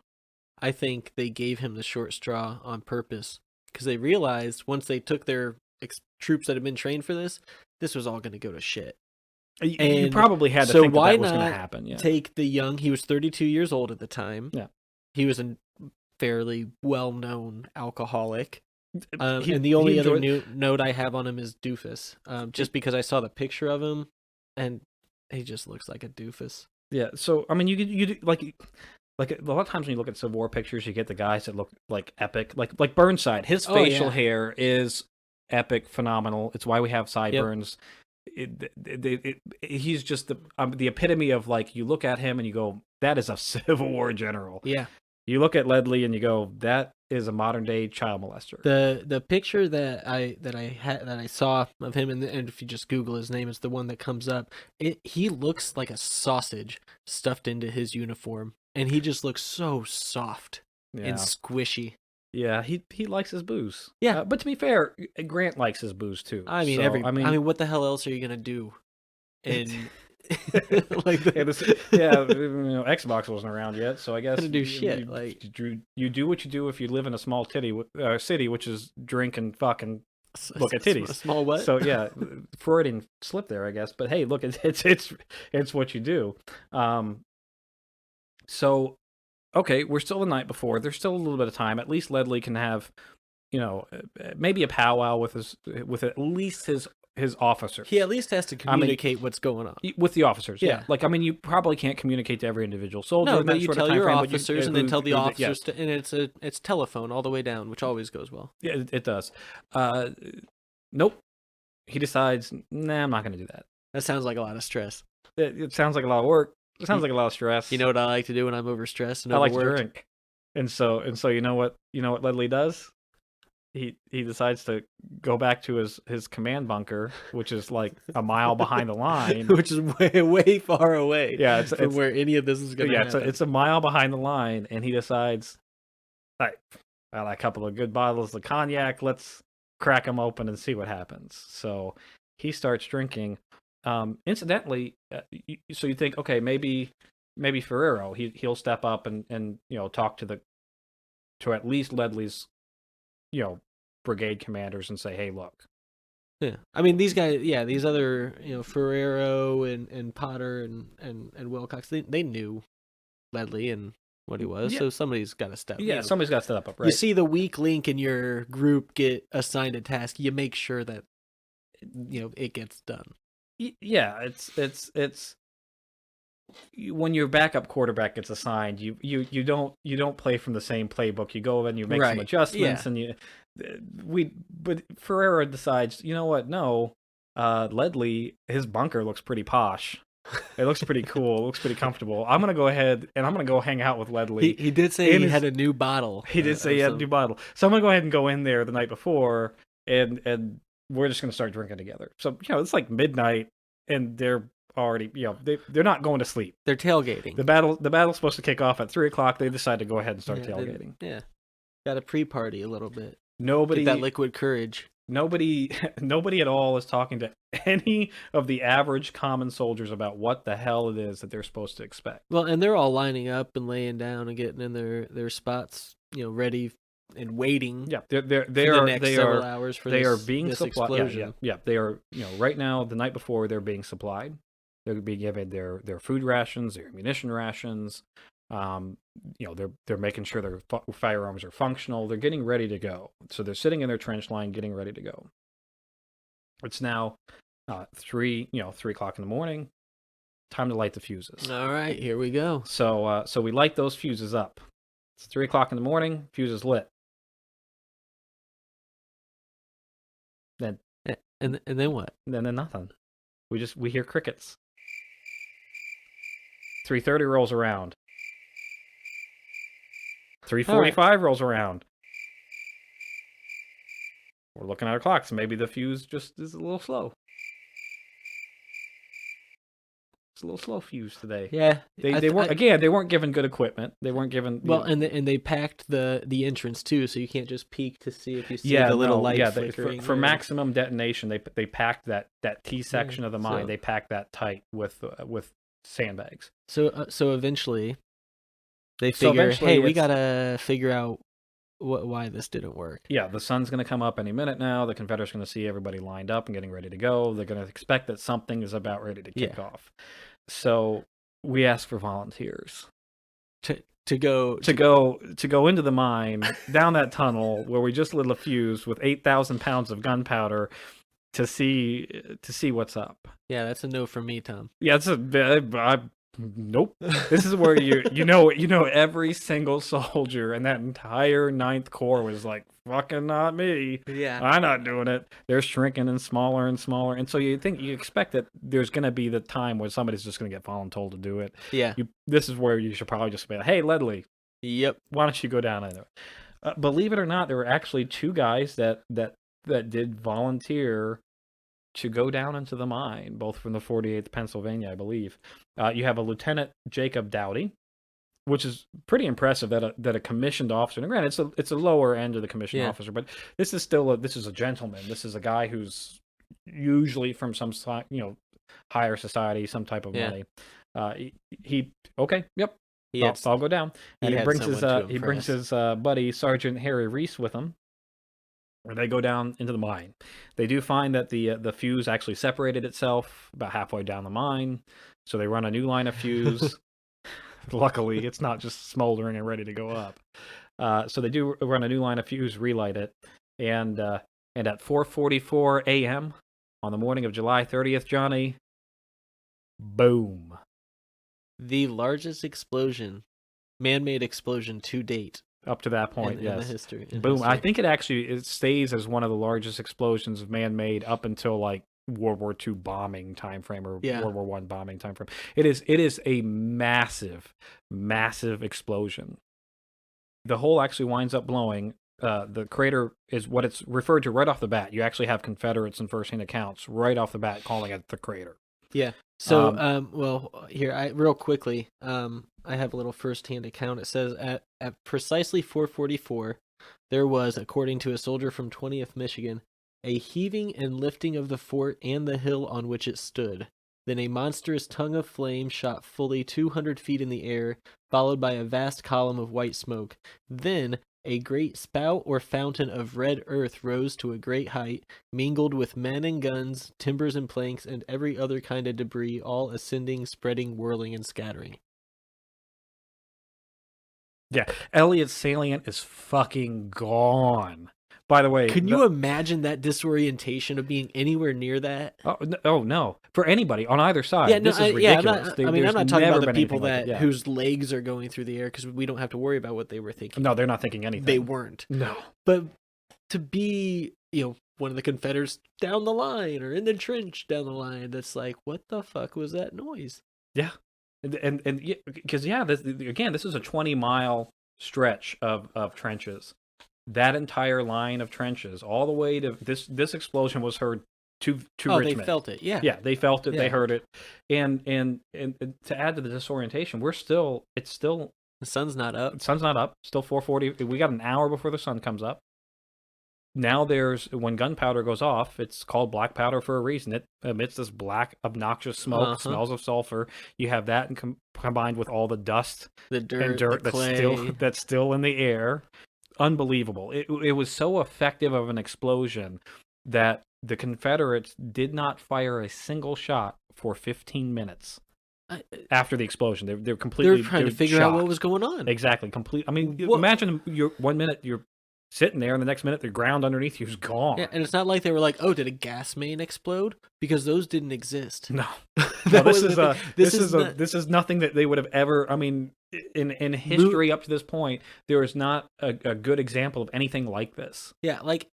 I think they gave him the short straw on purpose because they realized once they took their troops that had been trained for this was all going to go to shit. You probably had to think that was going to happen. Yeah. Take the young, he was 32 years old at the time. Yeah. He was a fairly well-known alcoholic. And the only other note I have on him is doofus. Just because I saw the picture of him and he just looks like a doofus. Yeah. So, I mean, you like a lot of times when you look at Civil War pictures, you get the guys that look like epic, like Burnside. His facial hair is epic, phenomenal. It's why we have sideburns. Yep. He's just the epitome of, like, you look at him and you go, that is a Civil War general. Yeah. You look at Ledley and you go, that is a modern day child molester. The picture that I saw of him, and if you just Google his name, it's the one that comes up. He looks like a sausage stuffed into his uniform. And he just looks so soft and squishy. Yeah, he likes his booze. Yeah, but to be fair, Grant likes his booze too. I mean, I mean, what the hell else are you gonna do? And like, Xbox wasn't around yet, so I guess to do shit. You do what you do if you live in a small city, which is drink and fuck and look at titties. Small what? So yeah, Freudian slip there, I guess. But hey, look, it's what you do. So, okay, we're still the night before. There's still a little bit of time. At least Ledley can have, maybe a powwow with at least his officers. He at least has to communicate what's going on with the officers. Yeah. Like, I mean, you probably can't communicate to every individual soldier. No, but you tell your officers and then tell the officers, and it's telephone all the way down, which always goes well. Yeah, it does. Nope. He decides, nah, I'm not going to do that. That sounds like a lot of stress. It sounds like a lot of work. It sounds like a lot of stress. You know what I like to do when I'm overstressed and I overworked? like to drink. And so you know what Ledley does? He decides to go back to his command bunker, which is like a mile behind the line, which is way far away. Yeah, it's where any of this is going to happen. It's a mile behind the line, and he decides, all right, I got a couple of good bottles of cognac. Let's crack them open and see what happens. So he starts drinking. Incidentally, so you think, okay, maybe Ferrero he'll step up and talk to at least Ledley's brigade commanders and say, hey, look. Yeah, I mean, these guys, these other Ferrero and Potter and Wilcox, they knew Ledley and what he was, so somebody's got to step. Yeah, somebody's got to step up. Right. You see the weak link in your group get assigned a task, you make sure that it gets done. Yeah, it's when your backup quarterback gets assigned, you don't play from the same playbook. You go and you make some adjustments, and but Ferrero decides, you know what? No, Ledley, his bunker looks pretty posh. It looks pretty cool. It looks pretty comfortable. I'm gonna go ahead and I'm gonna go hang out with Ledley. He did say he had a new bottle. He did say he had a new bottle. So I'm gonna go ahead and go in there the night before, and we're just gonna start drinking together. So it's like midnight, and they're already they're not going to sleep. They're tailgating. The battle's supposed to kick off at 3:00. They decide to go ahead and start tailgating. Got a pre-party a little bit. Nobody get that liquid courage. Nobody at all is talking to any of the average common soldiers about what the hell it is that they're supposed to expect. Well, and they're all lining up and laying down and getting in their spots, ready and waiting. Yeah, they are being supplied. Yeah, they are. Right now, the night before, they're being supplied. They're being given their food rations, their ammunition rations. They're making sure their firearms are functional. They're getting ready to go. So they're sitting in their trench line, getting ready to go. It's now 3:00 in the morning. Time to light the fuses. All right, here we go. So we light those fuses up. It's 3:00 in the morning. Fuses lit. Then And then what? then nothing. We hear crickets. 3:30 rolls around. 3:45 rolls around. We're looking at our clocks. Maybe the fuse just is a little slow. It's a little slow fuse today. Yeah, They weren't given good equipment. They weren't given and they packed the entrance too, so you can't just peek to see if you see the little light flickering. For maximum detonation, they packed that T section of the mine. They packed that tight with sandbags. So eventually, they figure, hey, we gotta figure out why this didn't work. Yeah, the sun's going to come up any minute now. The Confederates are going to see everybody lined up and getting ready to go. They're going to expect that something is about ready to kick off. So we ask for volunteers to go into the mine, down that tunnel where we just lit a fuse with 8,000 pounds of gunpowder to see what's up. Yeah, that's a no from me, Tom. Yeah, nope. This is where you know every single soldier and that entire 9th Corps was like, fucking not me. Yeah, I'm not doing it. They're shrinking and smaller, and so you expect that there's gonna be the time where somebody's just gonna get voluntold to do it. Yeah. This is where you should probably just be like, hey, Ledley. Yep. Why don't you go down into it? Believe it or not, there were actually 2 guys that did volunteer to go down into the mine, both from the 48th Pennsylvania, I believe. You have a Lieutenant Jacob Dowdy, which is pretty impressive that a commissioned officer. And granted, it's a lower end of the commissioned officer, but this is still this is a gentleman. This is a guy who's usually from some higher society, some type of money. I'll go down, and he brings his buddy Sergeant Harry Reese with him. Or they go down into the mine. They do find that the fuse actually separated itself about halfway down the mine, so they run a new line of fuse. Luckily, it's not just smoldering and ready to go up. So they do run a new line of fuse, relight it, and at 4:44 a.m. on the morning of July 30th, Johnny, boom. The largest man-made explosion to date. Up to that point, in the history. Boom. I think it stays as one of the largest explosions of man-made up until like World War II bombing time frame or World War I bombing time frame. It is a massive, massive explosion. The hole actually winds up blowing. The crater is what it's referred to right off the bat. You actually have Confederates and first-hand accounts right off the bat calling it the crater. Yeah. So, real quickly, I have a little first-hand account. It says at precisely 4:44, there was, according to a soldier from 20th Michigan, a heaving and lifting of the fort and the hill on which it stood. Then a monstrous tongue of flame shot fully 200 feet in the air, followed by a vast column of white smoke. Then a great spout or fountain of red earth rose to a great height, mingled with men and guns, timbers and planks, and every other kind of debris, all ascending, spreading, whirling, and scattering. Yeah, Elliot's salient is fucking gone. By the way, can you imagine that disorientation of being anywhere near that? Oh no, for anybody on either side, this is ridiculous. I'm not talking about the people whose legs are going through the air, because we don't have to worry about what they were thinking. No, they're not thinking anything. They weren't. No, but to be, one of the Confederates down the line or in the trench down the line, that's like, what the fuck was that noise? Yeah, and because this is a 20-mile stretch of trenches. That entire line of trenches, all the way to this explosion was heard to Richmond. They felt it. Yeah, they felt it. Yeah. They heard it, and to add to the disorientation, it's still the sun's not up. Sun's not up. Still 4:40. We got an hour before the sun comes up. Now when gunpowder goes off, it's called black powder for a reason. It emits this black, obnoxious smoke, smells of sulfur. You have that combined with all the dust, the dirt the that's still in the air. Unbelievable. It was so effective of an explosion that the Confederates did not fire a single shot for 15 minutes after the explosion. They're completely trying to figure out what was going on. Exactly. Imagine 1 minute you're sitting there, and the next minute the ground underneath you is gone. Yeah, and it's not like they were like, "Oh, did a gas main explode?" Because those didn't exist. No, That this was is the thing. this is nothing that they would have ever. I mean, in history up to this point, there is not a good example of anything like this. Yeah, like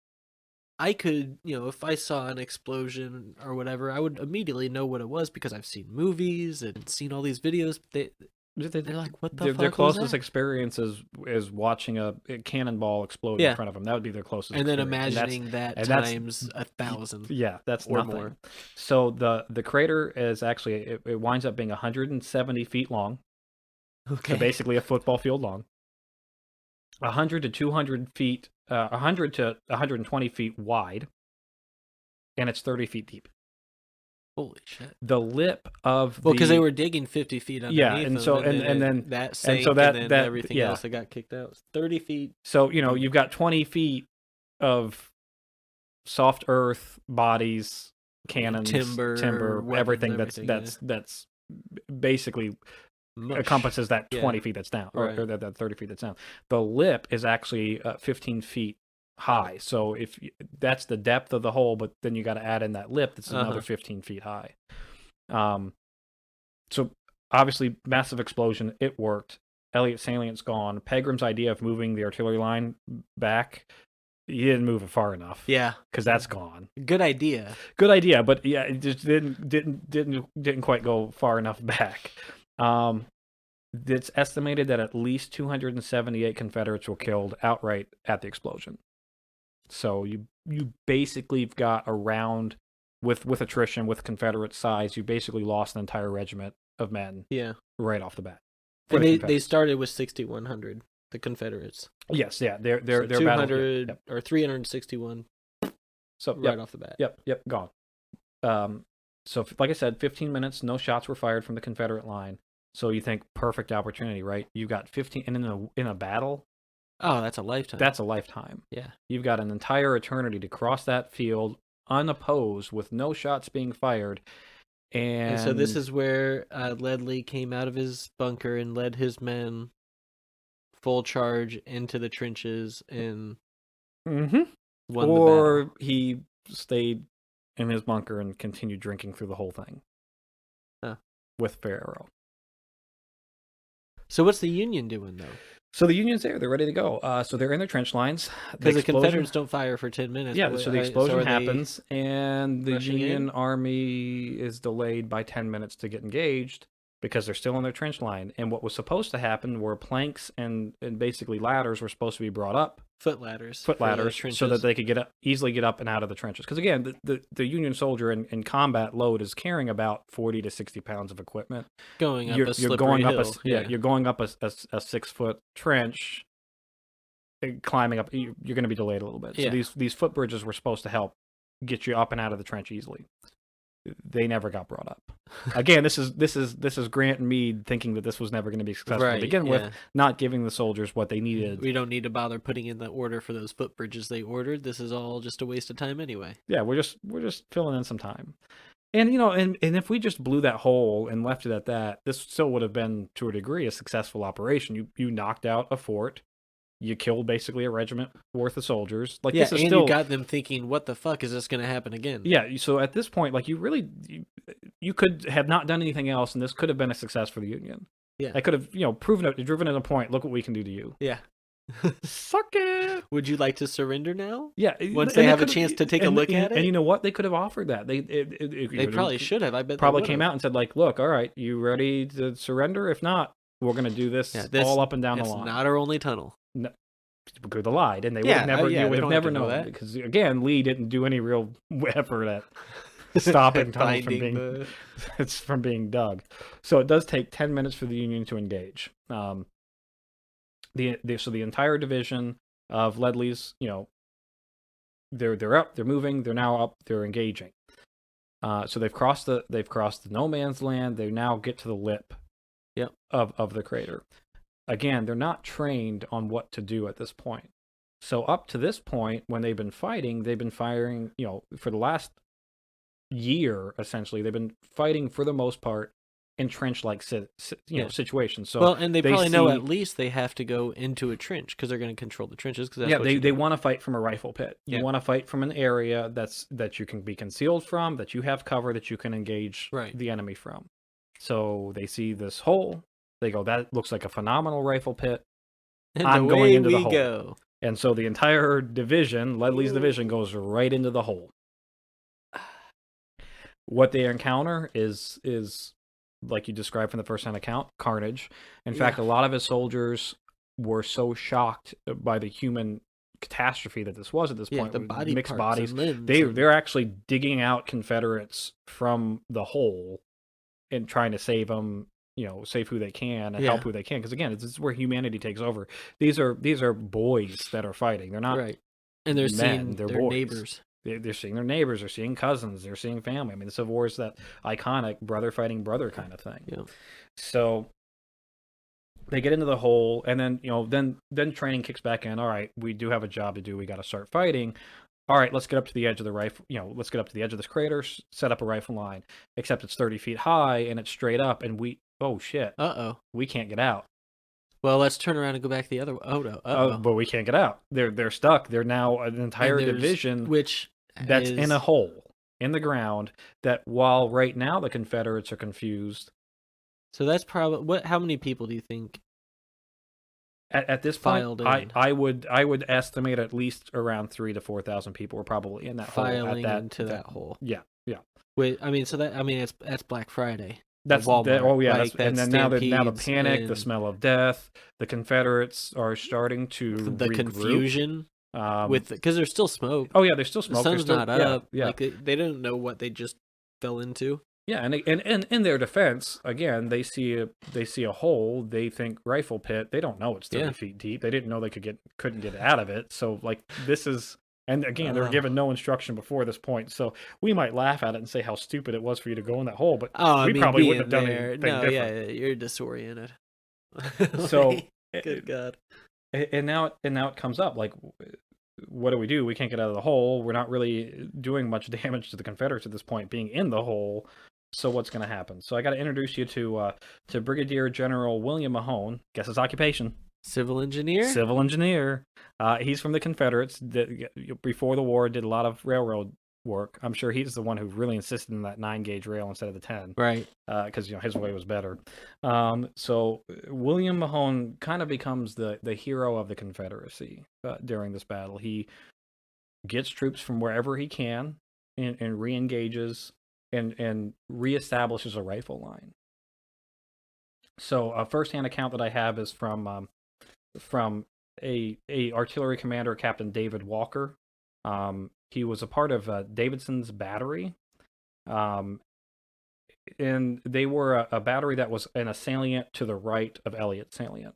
I could, if I saw an explosion or whatever, I would immediately know what it was because I've seen movies and seen all these videos. They're like, "What the fuck Their was closest that?" experience is watching a cannonball explode in front of them. That would be their closest And then experience. imagining that and times 1,000. Yeah, that's or nothing. more. So the crater is actually, it winds up being 170 feet long. Okay. So basically a football field long. 100 to 200 feet, 100 to 120 feet wide, and it's 30 feet deep. Holy shit. The lip of because they were digging 50 feet underneath. Yeah, and them, so and then that sank, so that and then that everything else that got kicked out was 30 feet. So you've got 20 feet of soft earth bodies, cannons, timber, everything that's basically mush. encompasses that 20 feet that's down, or that 30 feet that's down. The lip is actually 15 feet high. So if that's the depth of the hole, but then you got to add in that lip that's another 15 feet high. So obviously massive explosion. It worked. Elliott salient's gone. Pegram's idea of moving the artillery line back, he didn't move it far enough. Yeah, because that's gone. Good idea, but yeah, it just didn't quite go far enough back. It's estimated that at least 278 Confederates were killed outright at the explosion. So you basically have got around with attrition, with Confederate size, you basically lost an entire regiment of men. Yeah, right off the bat. And they started with 6,100. The Confederates. Yes, yeah, they're 200 or 361. So right off the bat. Yep, gone. So like I said, 15 minutes, no shots were fired from the Confederate line. So you think perfect opportunity, right? You've got 15, and in a battle. Oh, that's a lifetime. That's a lifetime. Yeah. You've got an entire eternity to cross that field unopposed with no shots being fired. And so this is where Ledley came out of his bunker and led his men full charge into the trenches and won the battle. Or he stayed in his bunker and continued drinking through the whole thing. With Ferrero. So what's the Union doing, though? So the Union's there. They're ready to go. So they're in their trench lines. Because the Confederates don't fire for 10 minutes. Yeah, so the explosion happens, and the Union in? Army is delayed by 10 minutes to get engaged because they're still in their trench line. And what was supposed to happen were planks and basically ladders were supposed to be brought up. Foot ladders, so that they could easily get up and out of the trenches. Because again, the Union soldier in combat load is carrying about 40 to 60 pounds of equipment. Going up a slippery hill. You're going up a 6-foot trench, climbing up. You're going to be delayed a little bit. So these footbridges were supposed to help get you up and out of the trench easily. They never got brought up. Again, this is Grant and Meade thinking that this was never going to be successful to begin with, not giving the soldiers what they needed. We don't need to bother putting in the order for those footbridges they ordered. This is all just a waste of time anyway. Yeah, we're just filling in some time. And and if we just blew that hole and left it at that, this still would have been to a degree a successful operation. You knocked out a fort. You killed basically a regiment worth of soldiers. This is you got them thinking, what the fuck is this going to happen again? Yeah, so at this point, you could have not done anything else, and this could have been a success for the Union. Yeah. I could have, driven it a point. Look what we can do to you. Yeah. Suck it. Would you like to surrender now? Yeah. Once they have a chance to take a look at it? And you know what? They could have offered that. They probably should have. I bet probably came out and said, look, all right, you ready to surrender? If not, we're going to do this all up and down the line. It's not our only tunnel. No, could have lied, and they would have never. You would have never known that because again, Lee didn't do any real effort at stopping tunnels from being dug. So it does take 10 minutes for the Union to engage. So the entire division of Ledley's, they're up, they're moving, they're now up, they're engaging. So they've crossed the no man's land. They now get to the lip of the crater. Again, they're not trained on what to do at this point. So up to this point, when they've been firing, for the last year, essentially, they've been fighting for the most part entrenched-like situation. So well, and they probably know see, at least they have to go into a trench because they're going to control the trenches. Because yeah, they want to fight from a rifle pit. You Yeah. want to fight from an area that you can be concealed from, that you have cover, that you can engage the enemy from. So they see this hole. They go, that looks like a phenomenal rifle pit. And I'm going into the hole. Go. And so the entire division, Ledley's division, goes right into the hole. What they encounter is like you described from the first-hand account, carnage. In fact, a lot of his soldiers were so shocked by the human catastrophe that this was at this point, the body mixed parts bodies. And limbs they're actually digging out Confederates from the hole and trying to save them, save who they can and help who they can. Because again, this is where humanity takes over. These are boys that are fighting. They're not and they're men, seeing they're their boys. neighbors. They're seeing their neighbors, they're seeing cousins, they're seeing family. I mean, the Civil War is that iconic brother fighting brother kind of thing. Yeah. So they get into the hole, and then then training kicks back in. All right, we do have a job to do. We got to start fighting. All right, let's get up to the edge of the rifle. Let's get up to the edge of this crater, set up a rifle line. Except it's 30 feet high and it's straight up, and oh shit, we can't get out. Well, let's turn around and go back the other way. Oh no, but we can't get out. They're stuck. They're now an entire division that's in a hole in the ground. That while right now the Confederates are confused. So that's probably how many people do you think? At this point, I would estimate at least around 3,000 to 4,000 people were probably in that filing hole. Into that hole. Yeah. Wait, that's Black Friday. That's Walmart. and then now the panic, the smell of death. The Confederates are starting to the regroup. Confusion because there's still smoke. Oh yeah, there's still smoke. The sun's not up. Yeah. Like they don't know what they just fell into. Yeah, and in their defense, again, they see a hole. They think rifle pit. They don't know it's 30 feet deep. They didn't know they couldn't get out of it. So like this is. And again, they were given no instruction before this point, so we might laugh at it and say how stupid it was for you to go in that hole, but we probably wouldn't have done anything different. Yeah, you're disoriented. So, good God! And now it comes up. Like, what do? We can't get out of the hole. We're not really doing much damage to the Confederates at this point, being in the hole. So what's going to happen? So I got to introduce you to Brigadier General William Mahone. Guess his occupation. Civil engineer. He's from the Confederates. Before the war, did a lot of railroad work. I'm sure he's the one who really insisted on that 9-gauge rail instead of the 10. Right. Because his way was better. So William Mahone kind of becomes the hero of the Confederacy during this battle. He gets troops from wherever he can and re-engages and reestablishes a rifle line. So a first-hand account that I have is from a artillery commander, Captain David Walker. He was a part of Davidson's battery, and they were a battery that was in a salient to the right of Elliott's salient.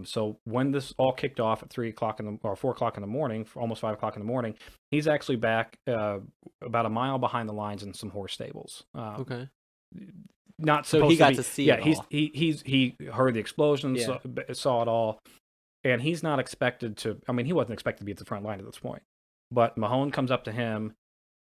So when this all kicked off at 4 o'clock in the morning, almost 5 o'clock in the morning, he's actually back about a mile behind the lines in some horse stables. Okay. Not so he got to see. Yeah, he heard the explosions, saw it all, and he's not expected to. I mean, he wasn't expected to be at the front line at this point. But Mahone comes up to him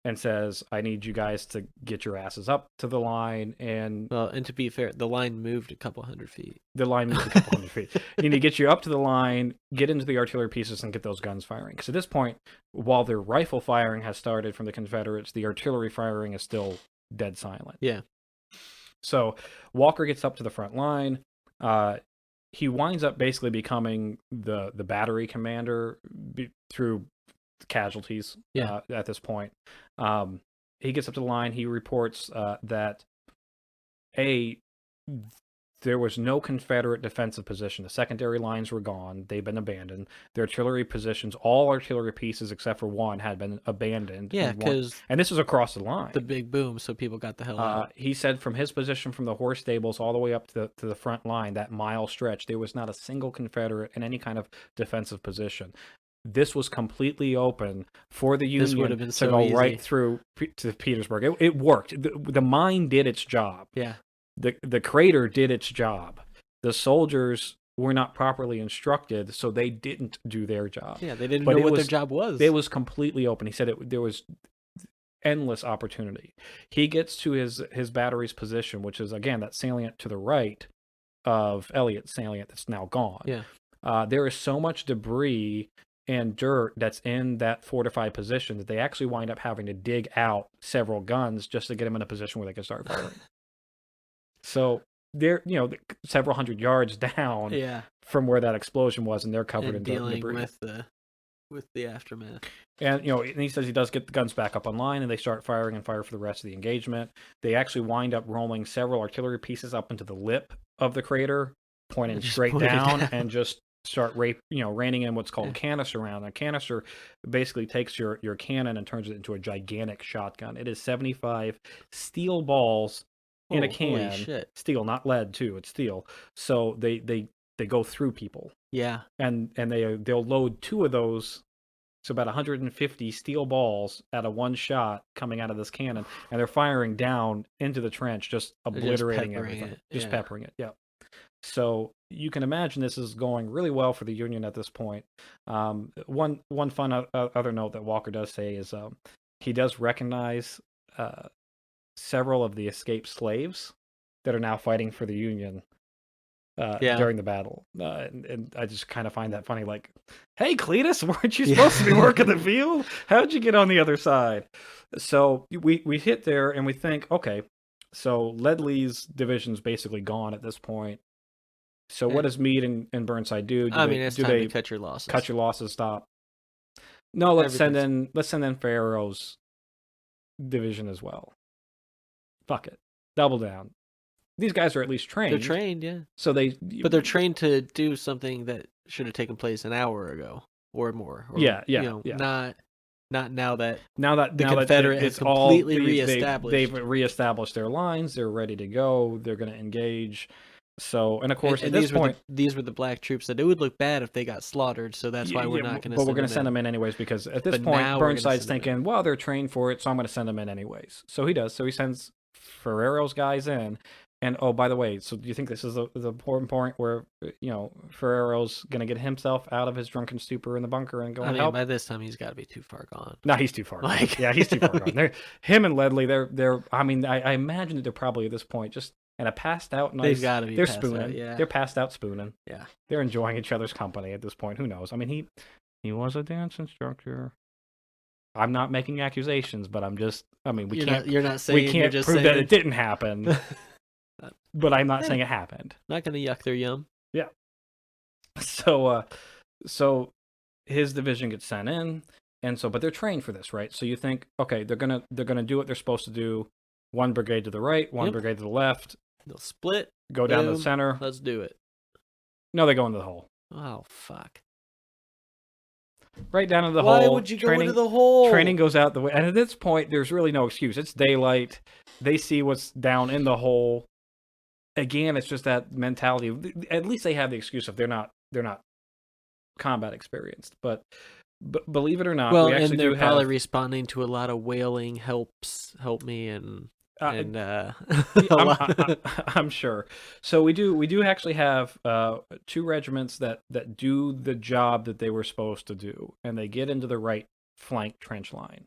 and says, "I need you guys to get your asses up to the line." And to be fair, the line moved a couple hundred feet. The line moved a couple hundred feet. You need to get you up to the line, get into the artillery pieces, and get those guns firing. Because at this point, while their rifle firing has started from the Confederates, the artillery firing is still dead silent. Yeah. So Walker gets up to the front line. He winds up basically becoming the battery commander through casualties. At this point, he gets up to the line. He reports that there was no Confederate defensive position. The secondary lines were gone. They've been abandoned. The artillery positions, all artillery pieces except for one, had been abandoned. Yeah, and this was across the line. The big boom, so people got the hell out. He said from his position from the horse stables all the way up to the front line, that mile stretch, there was not a single Confederate in any kind of defensive position. This was completely open for the Union to go right through to Petersburg. It worked. The mine did its job. Yeah. The crater did its job. The soldiers were not properly instructed, so they didn't do their job. Yeah, they didn't know what their job was. It was completely open. He said there was endless opportunity. He gets to his battery's position, which is again that salient to the right of Elliott's salient that's now gone. Yeah. There is so much debris and dirt that's in that fortified position that they actually wind up having to dig out several guns just to get them in a position where they can start firing. So they're, several hundred yards down Yeah. from where that explosion was, and they're covered in dealing debris. with the aftermath. And and he says he does get the guns back up online, and they start firing and fire for the rest of the engagement. They actually wind up rolling several artillery pieces up into the lip of the crater, pointing Just straight point it down, down. and just start raining in what's called Canister Round. A canister basically takes your cannon and turns it into a gigantic shotgun. It is 75 steel balls in a can. Holy shit. Steel, not lead, too. It's steel. So they go through people. Yeah. And they'll load 2 of those. So about 150 steel balls at a one shot coming out of this cannon, and they're firing down into the trench, just obliterating everything. Just peppering it, yeah. So you can imagine this is going really well for the Union at this point. One fun other note that Walker does say is he does recognize several of the escaped slaves that are now fighting for the Union during the battle. And I just kind of find that funny, like, hey, Cletus, weren't you supposed to be working the field? How'd you get on the other side? So we hit there and we think, okay, so Ledley's division's basically gone at this point. So what does Meade and Burnside do? It's time to cut your losses. Cut your losses, stop. No, let's send in Pharaoh's division as well. Fuck it. Double down. These guys are at least trained. They're trained, yeah. So but they're trained to do something that should have taken place an hour ago or more. Or, Not now that the Confederate has completely reestablished. They've reestablished their lines. They're ready to go. They're going to engage. So, and of course, at this point, these were the black troops that it would look bad if they got slaughtered. So that's why we're not going to. But we're going to send them in anyways because at this point, Burnside's thinking, well, they're trained for it, so I'm going to send them in anyways. So he does. So he sends Ferrero's guys in. And oh, by the way, so do you think this is the important point where Ferrero's gonna get himself out of his drunken stupor in the bunker and go and help? By this time he's got to be too far gone. No, he's too far gone. Yeah, he's too far gone. Him and Ledley, they're. I mean, I imagine that they're probably at this point just in a passed out. Nice, they've got to be. They're passed spooning. Out, yeah. They're passed out spooning. Yeah. They're enjoying each other's company at this point. Who knows? I mean, he was a dance instructor. I'm not making accusations, but I'm just. I mean, You're not saying. We can't prove that it didn't happen. But I'm not saying it happened. Not going to yuck their yum. Yeah. So his division gets sent in, and but they're trained for this, right? So you think, okay, they're gonna do what they're supposed to do. One brigade to the right, one brigade to the left. They'll split. Go down to the center. Let's do it. No, they go into the hole. Oh fuck. Right down into the hole. Why would you go into the hole? Training goes out the way, and at this point, there's really no excuse. It's daylight. They see what's down in the hole. Again, it's just that mentality. At least they have the excuse of they're not combat experienced. But believe it or not, well, we actually and they're probably responding to a lot of wailing, help me, and I'm sure. So we do actually have 2 regiments that do the job that they were supposed to do, and they get into the right flank trench line.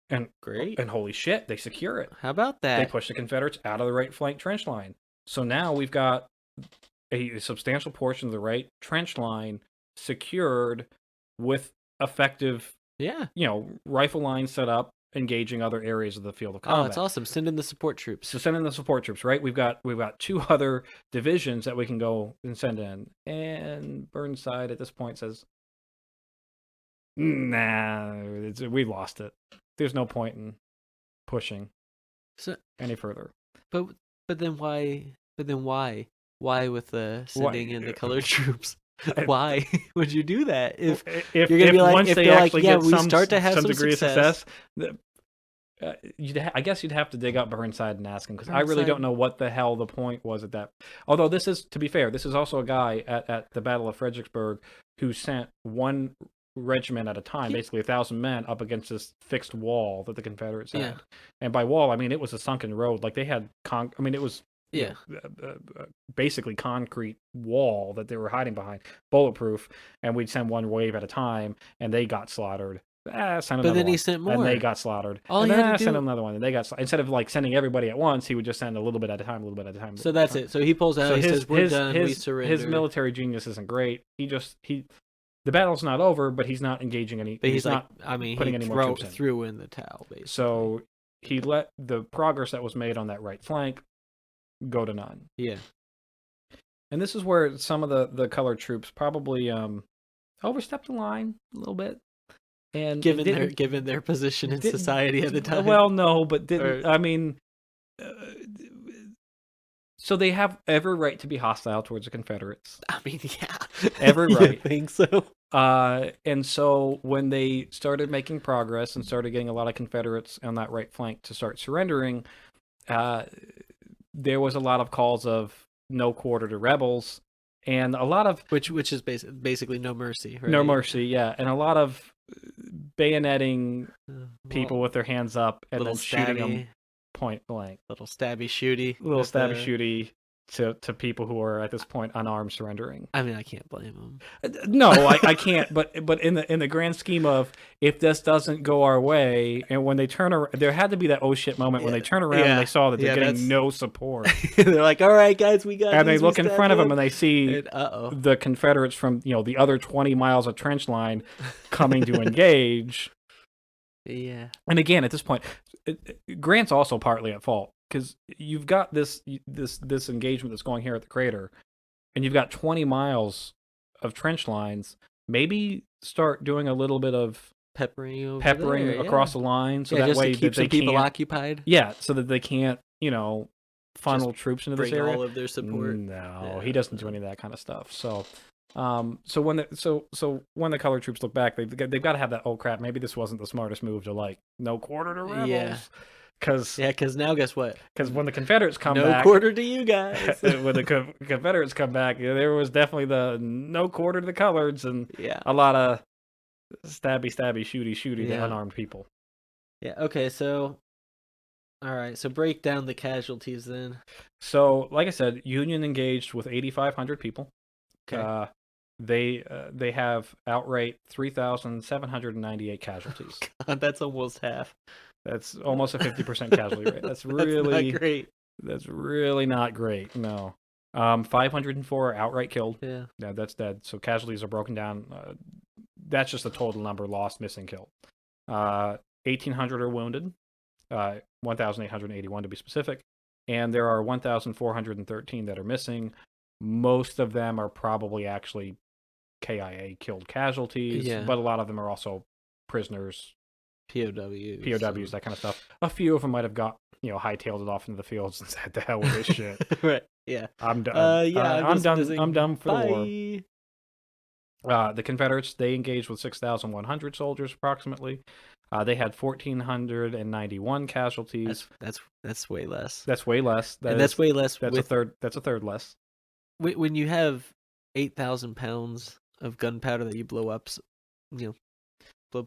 And great. And holy shit, they secure it. How about that? They push the Confederates out of the right flank trench line. So now we've got a substantial portion of the right trench line secured with effective, rifle lines set up, engaging other areas of the field of combat. Oh, that's awesome. Send in the support troops. So send in the support troops, right? We've got 2 other divisions that we can go and send in. And Burnside at this point says, nah, we lost it. There's no point in pushing any further. But then why? Why with the sending in the colored troops? Why would you do that? If you're gonna be like, once if they they're actually like, get we start to have some degree success. of success, I guess you'd have to dig up Burnside and ask him, because I really don't know what the hell the point was at that. Although this is, to be fair, this is also a guy at the Battle of Fredericksburg who sent one regiment at a time, basically 1,000 men, up against this fixed wall that the Confederates had. And by wall, I mean it was a sunken road. Like they had it was basically concrete wall that they were hiding behind, bulletproof, and we'd send one wave at a time, and they got slaughtered. Send But another then one. he sent more. And they got slaughtered. All and he then had to send do... another one, and they got instead of like sending everybody at once, he would just send a little bit at a time, a little bit at a time. So that's it. So he pulls out. So He says, "We're done. We surrender." His military genius isn't great. The battle's not over, but he's not engaging any. But he's not like, I mean, putting he any more troops in. threw in the towel, basically. So he let the progress that was made on that right flank go to none. Yeah. And this is where some of the colored troops probably overstepped the line a little bit. And given their position in society at the time. Well, no, but I mean, so they have every right to be hostile towards the Confederates. I mean, yeah, every right. I think so. And so when they started making progress and started getting a lot of Confederates on that right flank to start surrendering, there was a lot of calls of no quarter to rebels, and a lot of which is basically no mercy. Right? No mercy, yeah, and a lot of bayoneting people with their hands up and then shooting them point blank. Little stabby shooty. Shooty to people who are at this point unarmed surrendering. I mean, I can't blame them. No, I can't. But in the grand scheme of, if this doesn't go our way, and when they turn around, there had to be that oh shit moment when they turn around and they saw that they're getting no support. They're like, all right, guys, we got. And they look in front of them and they see the Confederates from the other 20 miles of trench line coming to engage. Yeah. And again, at this point, Grant's also partly at fault, because you've got this engagement that's going here at the crater, and you've got 20 miles of trench lines. Maybe start doing a little bit of peppering across the line, so that way to keep some people occupied. Yeah, so that they can't, funnel troops into this area. All of their support. No, he doesn't do any of that kind of stuff. So. So when the colored troops look back, they've got to have that, oh crap, maybe this wasn't the smartest move to no quarter to rebels. Yeah. Because now guess what? Because when the Confederates come back, no quarter to you guys. When the Confederates come back, there was definitely the no quarter to the coloreds, and a lot of stabby, shooty to unarmed people. Yeah. Okay. So. All right. So break down the casualties then. So, like I said, Union engaged with 8,500 people. Okay. They have outright 3,798 casualties. God, that's almost half. That's almost a 50% casualty rate. That's really not great. That's really not great. No. 504 are outright killed. Yeah. Yeah, that's dead. So casualties are broken down. That's just the total number: lost, missing, killed. 1,800 are wounded. 1,881 to be specific, and there are 1,413 that are missing. Most of them are probably actually KIA, killed casualties, but a lot of them are also prisoners, POWs, that kind of stuff. A few of them might have got, hightailed it off into the fields and said, "The hell with this shit." Right? Yeah. I'm done. I'm done. I'm done for Bye. the war. The Confederates, they engaged with 6,100 soldiers approximately. They had 1,491 casualties. That's way less. That's way less. That's way less. That's a third. That's a third less. When you have 8,000 pounds of gunpowder that you blow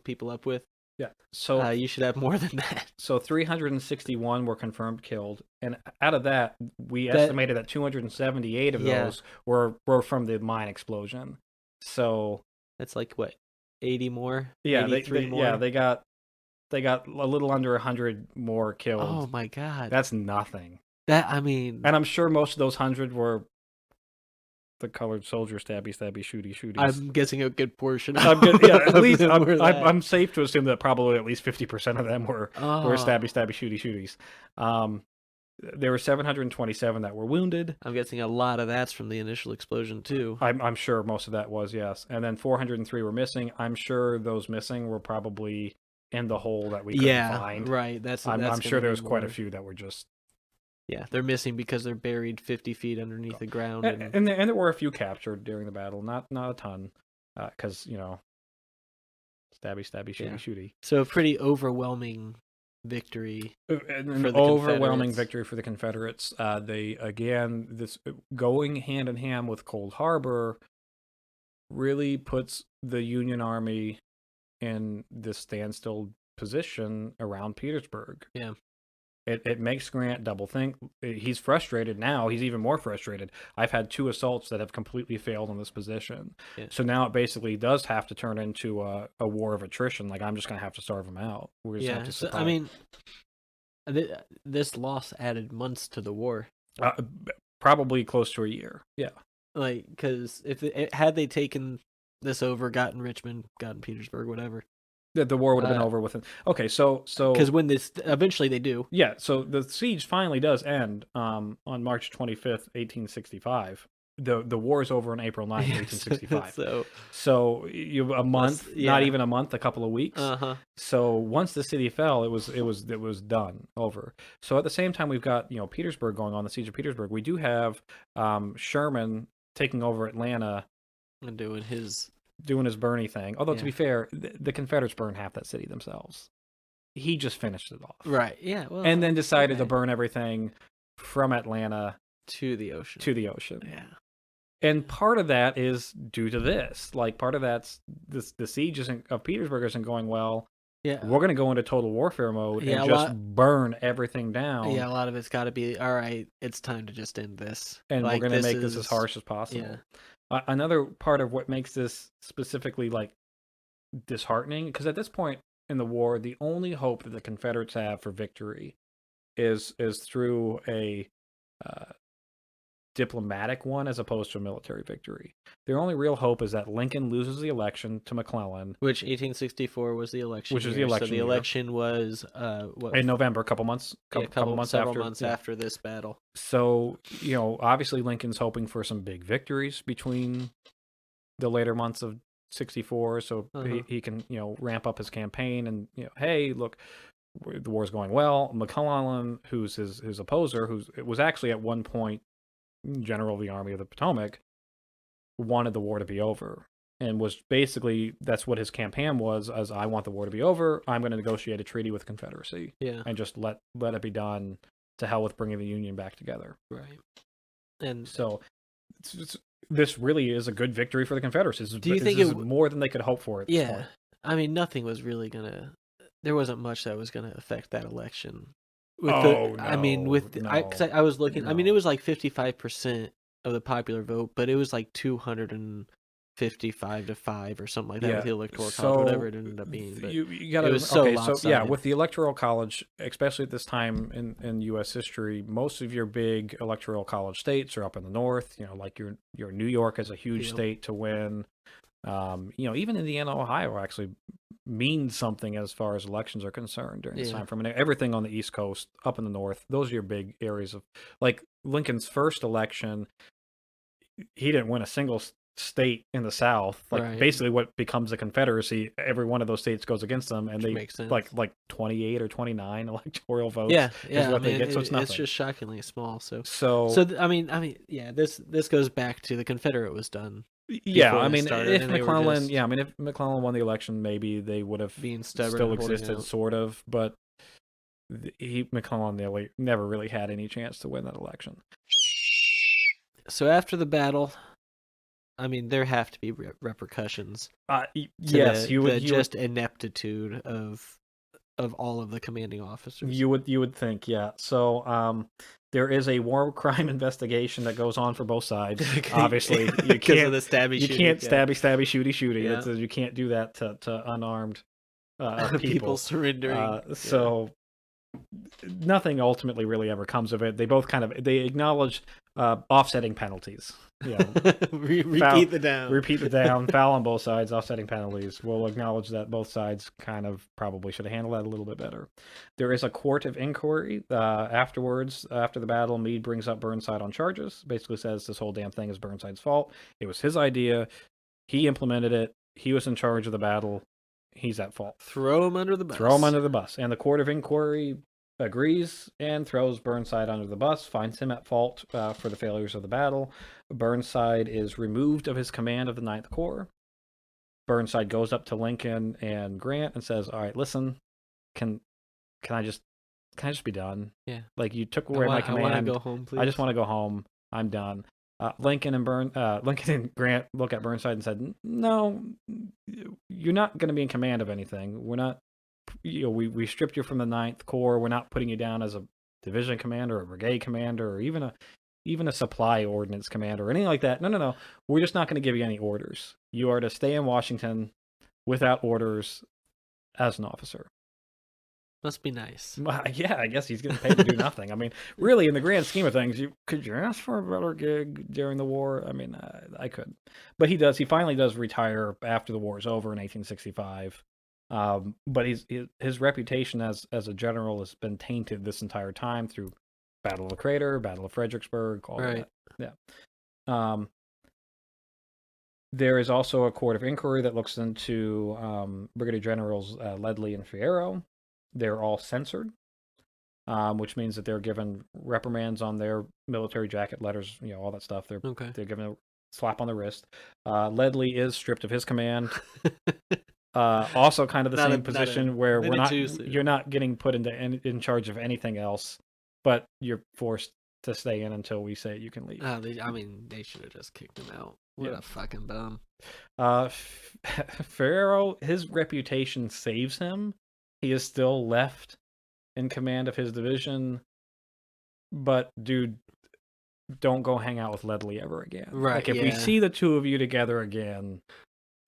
people up with, so you should have more than that. So 361 were confirmed killed, and out of that, we estimated that 278 of those were from the mine explosion. So that's like what, 80 more? Yeah, 83 more. Yeah, they got a little under 100 more killed. Oh my god, that's nothing. And I'm sure most of those 100 were the colored soldier stabby, shooties. I'm guessing a good portion. At least I'm safe to assume that probably at least 50% of them were stabby, shooties. There were 727 that were wounded. I'm guessing a lot of that's from the initial explosion too. I'm sure most of that was, yes. And then 403 were missing. I'm sure those missing were probably in the hole that we couldn't find. Right. I'm sure there was quite a few that were just. Yeah, they're missing because they're buried 50 feet underneath the ground. And there were a few captured during the battle, not a ton, because stabby, shooty. So a pretty overwhelming victory. An overwhelming victory for the Confederates. They this going hand in hand with Cold Harbor really puts the Union Army in this standstill position around Petersburg. Yeah. It makes Grant double think. He's frustrated now. He's even more frustrated. I've had 2 assaults that have completely failed in this position. Yeah. So now it basically does have to turn into a war of attrition. Like, I'm just going to have to starve him out. We're just going to have to So, supply. I mean, this loss added months to the war. Probably close to a year. Yeah. Like, because had they taken this over, gotten Richmond, gotten Petersburg, whatever, The war would have been over within. Okay, so because when this eventually they do. Yeah, so the siege finally does end on March 25th, 1865. The war is over on April 9th, 1865. So you a month, not even a month, a couple of weeks. So once the city fell, it was done, over. So at the same time, we've got Petersburg going on, the siege of Petersburg. We do have Sherman taking over Atlanta and doing his Bernie thing. Although to be fair, the Confederates burned half that city themselves. He just finished it off. Right. Yeah. Well, and then decided to burn everything from Atlanta to the ocean. Yeah. And part of that is due to this. Like, part of that's the siege of Petersburg isn't going well. Yeah. We're going to go into total warfare mode and just burn everything down. Yeah, a lot of it's got to be, all right, it's time to just end this. And we're going to make this as harsh as possible. Yeah. Another part of what makes this specifically, like, disheartening, because at this point in the war, the only hope that the Confederates have for victory is through a diplomatic one as opposed to a military victory. Their only real hope is that Lincoln loses the election to McClellan, which 1864 was the election. Which was the election. So the election was in November, several months after this battle. So obviously Lincoln's hoping for some big victories between the later months of 64, so he can ramp up his campaign and hey, look, the war's going well. McClellan, who's his opposer, it was actually at one point general of the Army of the Potomac, wanted the war to be over, and was basically, that's what his campaign was, as I want the war to be over, I'm going to negotiate a treaty with the Confederacy, and just let it be done, to hell with bringing the Union back together. Right. And so this really is a good victory for the Confederacy. Do you think it more than they could hope for at this point? I mean, nothing was really there wasn't much that was gonna affect that election. I was looking. I mean, it was like 55% of the popular vote, but it was like 255 to 5 or something like that with the electoral college, whatever it ended up being. But you gotta, it was lopsided. With the electoral college, especially at this time in U.S. history, most of your big electoral college states are up in the north. Like your New York is a huge state to win. Even Indiana, Ohio actually means something as far as elections are concerned during this time. From everything on the East Coast, up in the North, those are your big areas of, like, Lincoln's first election. He didn't win a single state in the South. Like, basically, what becomes a Confederacy, every one of those states goes against them, and they like 28 or 29 electoral votes. Is what they get. So it's nothing. It's just shockingly small. So I mean, this goes back to the Confederate was done. Yeah, I mean, if McClellan won the election, maybe they would have still existed, sort of. But McClellan never really had any chance to win that election. So after the battle, I mean, there have to be repercussions. Yes, you would just ineptitude of all of the commanding officers. You would think, yeah. So there is a war crime investigation that goes on for both sides. Obviously, you can't of the stabby shooting. You can't stabby shooty. Yeah. You can't do that to unarmed people surrendering. So nothing ultimately really ever comes of it. They both they acknowledge offsetting penalties. Repeat the down. Foul on both sides, offsetting penalties. We'll acknowledge that both sides kind of probably should have handled that a little bit better. There is a court of inquiry afterwards. After the battle, Meade brings up Burnside on charges. Basically says this whole damn thing is Burnside's fault. It was his idea. He implemented it. He was in charge of the battle. He's at fault. Throw him under the bus. And the court of inquiry agrees and throws Burnside under the bus, finds him at fault for the failures of the battle. Burnside is removed of his command of the Ninth Corps. Burnside goes up to Lincoln and Grant and says, all right, listen, can I just be done? Yeah. Like, you took away my command. I want to go home, please. I just want to go home. I'm done. Lincoln and Grant look at Burnside and said, no, you're not going to be in command of anything. We're not, we stripped you from the Ninth Corps. We're not putting you down as division commander, a brigade commander, or even a supply ordnance commander or anything like that. No. We're just not going to give you any orders. You are to stay in Washington without orders as an officer. Must be nice. Yeah, I guess he's getting paid to do nothing. I mean, really, in the grand scheme of things, could you ask for a better gig during the war? I mean, I could, but he does. He finally does retire after the war is over in 1865. But his reputation as a general has been tainted this entire time through Battle of the Crater, Battle of Fredericksburg, all Right. that. Yeah. There is also a court of inquiry that looks into Brigadier Generals Ledley and Fierro. They're all censored, which means that they're given reprimands on their military jacket letters, all that stuff. They're given a slap on the wrist. Ledley is stripped of his command. Also, kind of the same position where you're not getting put in charge of anything else, but you're forced to stay in until we say you can leave. They should have just kicked him out. What a fucking bum. Ferrero, his reputation saves him. He is still left in command of his division, but dude, don't go hang out with Ledley ever again. Right. Like, if we see the two of you together again.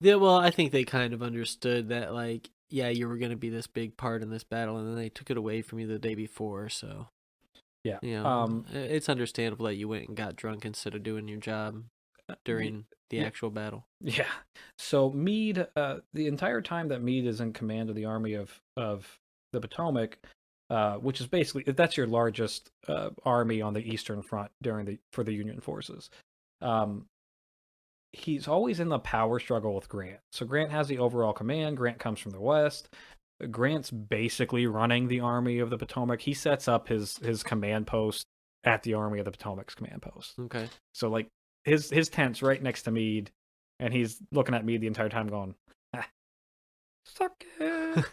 Yeah, well, I think they kind of understood that, like, yeah, you were going to be this big part in this battle, and then they took it away from you the day before, so. Yeah. It's understandable that you went and got drunk instead of doing your job during the actual battle. Yeah. So Meade, the entire time that Meade is in command of the Army of the Potomac, which is basically, that's your largest army on the Eastern Front for the Union forces. He's always in the power struggle with Grant. So Grant has the overall command. Grant comes from the West. Grant's basically running the Army of the Potomac. He sets up his command post at the Army of the Potomac's command post. Okay. So, like, his tent's right next to Meade, and he's looking at Meade the entire time going, suck it.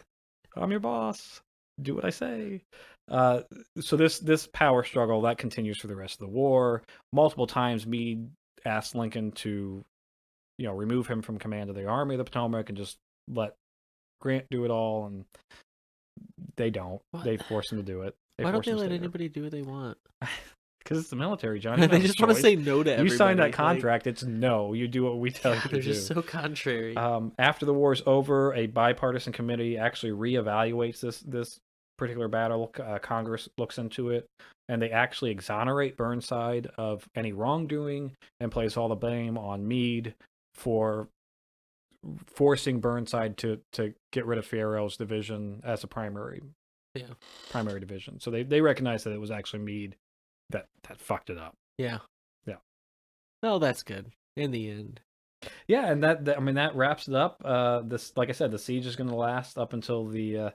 I'm your boss. Do what I say. So this power struggle, that continues for the rest of the war. Multiple times, Meade asked Lincoln to, remove him from command of the Army of the Potomac and just let Grant do it all, and they don't. What? They force him to do it. Why don't they let anybody do what they want? Because it's the military, John. They just want to say no to everybody. You sign that contract, it's no. You do what we tell you to do. They're just so contrary. After the war is over, a bipartisan committee actually reevaluates this particular battle. Congress looks into it, and they actually exonerate Burnside of any wrongdoing and place all the blame on Meade for forcing Burnside to get rid of Fierro's division as a primary division. So they recognize that it was actually Meade that fucked it up. Yeah. Oh, that's good in the end. Yeah, and that wraps it up. This, like I said, the siege is going to last up until the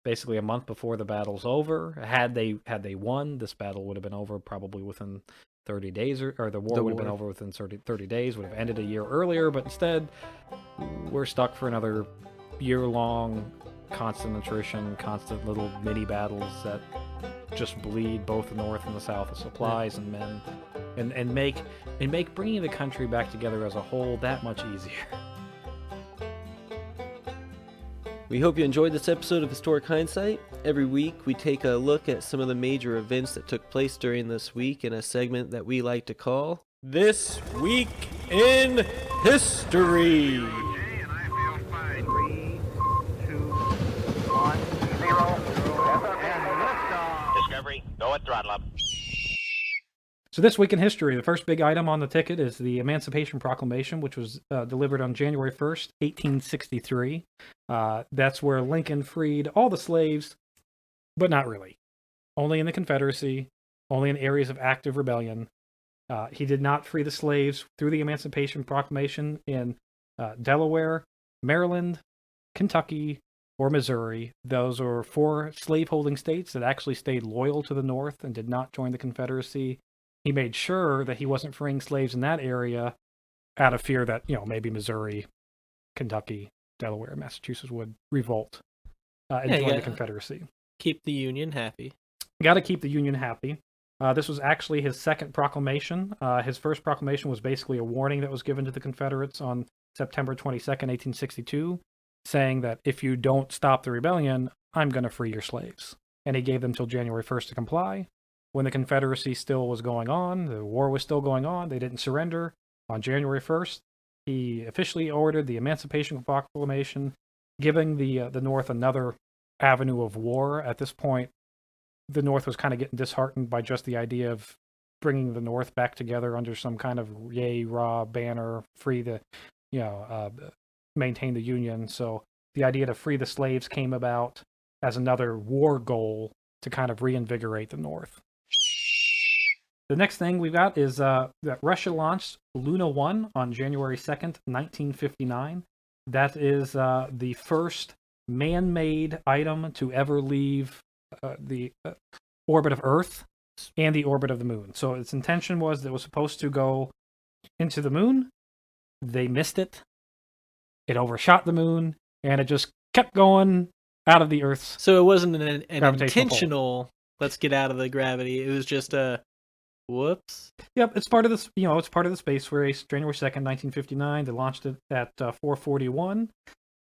basically a month before the battle's over. Had they won, this battle would have been over probably within 30 days, or the war would have been over within 30 days, would have ended a year earlier, but instead, we're stuck for another year-long constant attrition, constant little mini battles that just bleed both the North and the South of supplies and men, and make bringing the country back together as a whole that much easier. We hope you enjoyed this episode of Historic Hindsight. Every week, we take a look at some of the major events that took place during this week in a segment that we like to call This Week in History. And I feel fine. 3, 2, 1, 0, and liftoff. Discovery, go at throttle up. So this week in history, the first big item on the ticket is the Emancipation Proclamation, which was delivered on January 1st, 1863. That's where Lincoln freed all the slaves, but not really. Only in the Confederacy, only in areas of active rebellion. He did not free the slaves through the Emancipation Proclamation in Delaware, Maryland, Kentucky, or Missouri. Those are 4 slaveholding states that actually stayed loyal to the North and did not join the Confederacy. He made sure that he wasn't freeing slaves in that area out of fear that, maybe Missouri, Kentucky, Delaware, Massachusetts would revolt and join the Confederacy. Keep the Union happy. Got to keep the Union happy. This was actually his second proclamation. His first proclamation was basically a warning that was given to the Confederates on September 22nd, 1862, saying that if you don't stop the rebellion, I'm going to free your slaves. and he gave them till January 1st to comply. When the Confederacy still was going on, the war was still going on, they didn't surrender. On January 1st, he officially ordered the Emancipation Proclamation, giving the North another avenue of war. At this point, the North was kind of getting disheartened by just the idea of bringing the North back together under some kind of yay-rah banner, free the, maintain the Union. So the idea to free the slaves came about as another war goal to kind of reinvigorate the North. The next thing we've got is that Russia launched Luna 1 on January 2nd, 1959. That is the first man-made item to ever leave the orbit of Earth and the orbit of the moon. So its intention was that it was supposed to go into the moon. They missed it. It overshot the moon, and it just kept going out of the Earth's. So it wasn't an gravitational intentional, let's get out of the gravity. It was just a, whoops. Yep, it's part of this. It's part of the space race. January 2nd, 1959. They launched it at 4:41,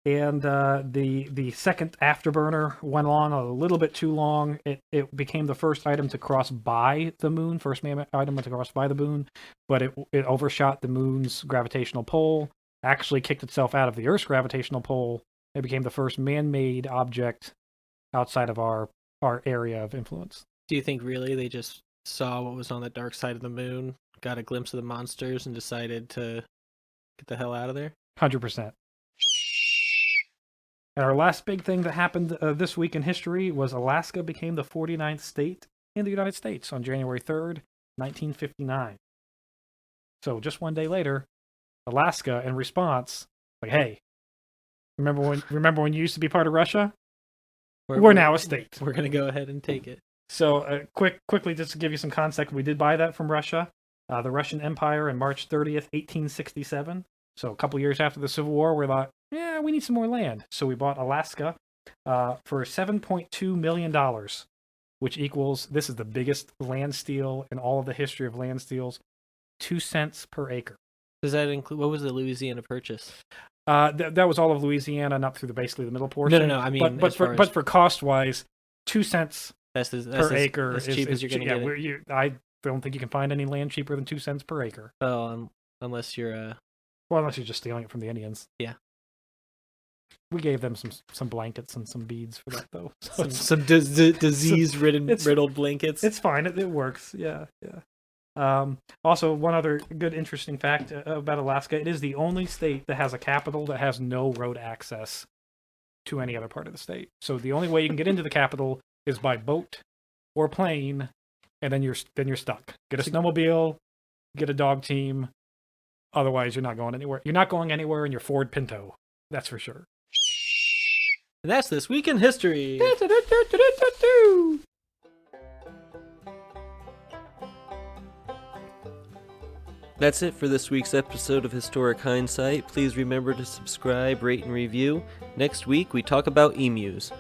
and the second afterburner went on a little bit too long. It became the first item to cross by the moon, first man item to cross by the moon, but it overshot the moon's gravitational pull. Actually kicked itself out of the Earth's gravitational pull. It became the first man-made object outside of our area of influence. Do you think really they just saw what was on the dark side of the moon, got a glimpse of the monsters, and decided to get the hell out of there? 100%. And our last big thing that happened this week in history was Alaska became the 49th state in the United States on January 3rd, 1959. So just one day later, Alaska, in response, like, hey, remember when you used to be part of Russia? We're now a state. We're going to go ahead and take it. So quickly, just to give you some context, we did buy that from Russia, the Russian Empire, on March 30th, 1867. So a couple years after the Civil War, we thought, yeah, we need some more land. So we bought Alaska for $7.2 million, which equals, this is the biggest land steal in all of the history of land steals, 2 cents per acre. Does that include, what was the Louisiana purchase? That was all of Louisiana and up through basically the middle portion. No. I mean, but for cost wise, 2 cents per acre as cheap as you're going to get it. I don't think you can find any land cheaper than 2 cents per acre. Oh, unless you're unless you're just stealing it from the Indians. Yeah. We gave them some blankets and some beads for that though. So some disease-riddled blankets. It's fine. It works. Yeah. Also, one other good interesting fact about Alaska, it is the only state that has a capital that has no road access to any other part of the state. So the only way you can get into the capital is by boat or plane, and then you're stuck. Get a snowmobile, get a dog team. Otherwise, you're not going anywhere. You're not going anywhere in your Ford Pinto. That's for sure. And that's This Week in History. That's it for this week's episode of Historic Hindsight. Please remember to subscribe, rate, and review. Next week, we talk about emus.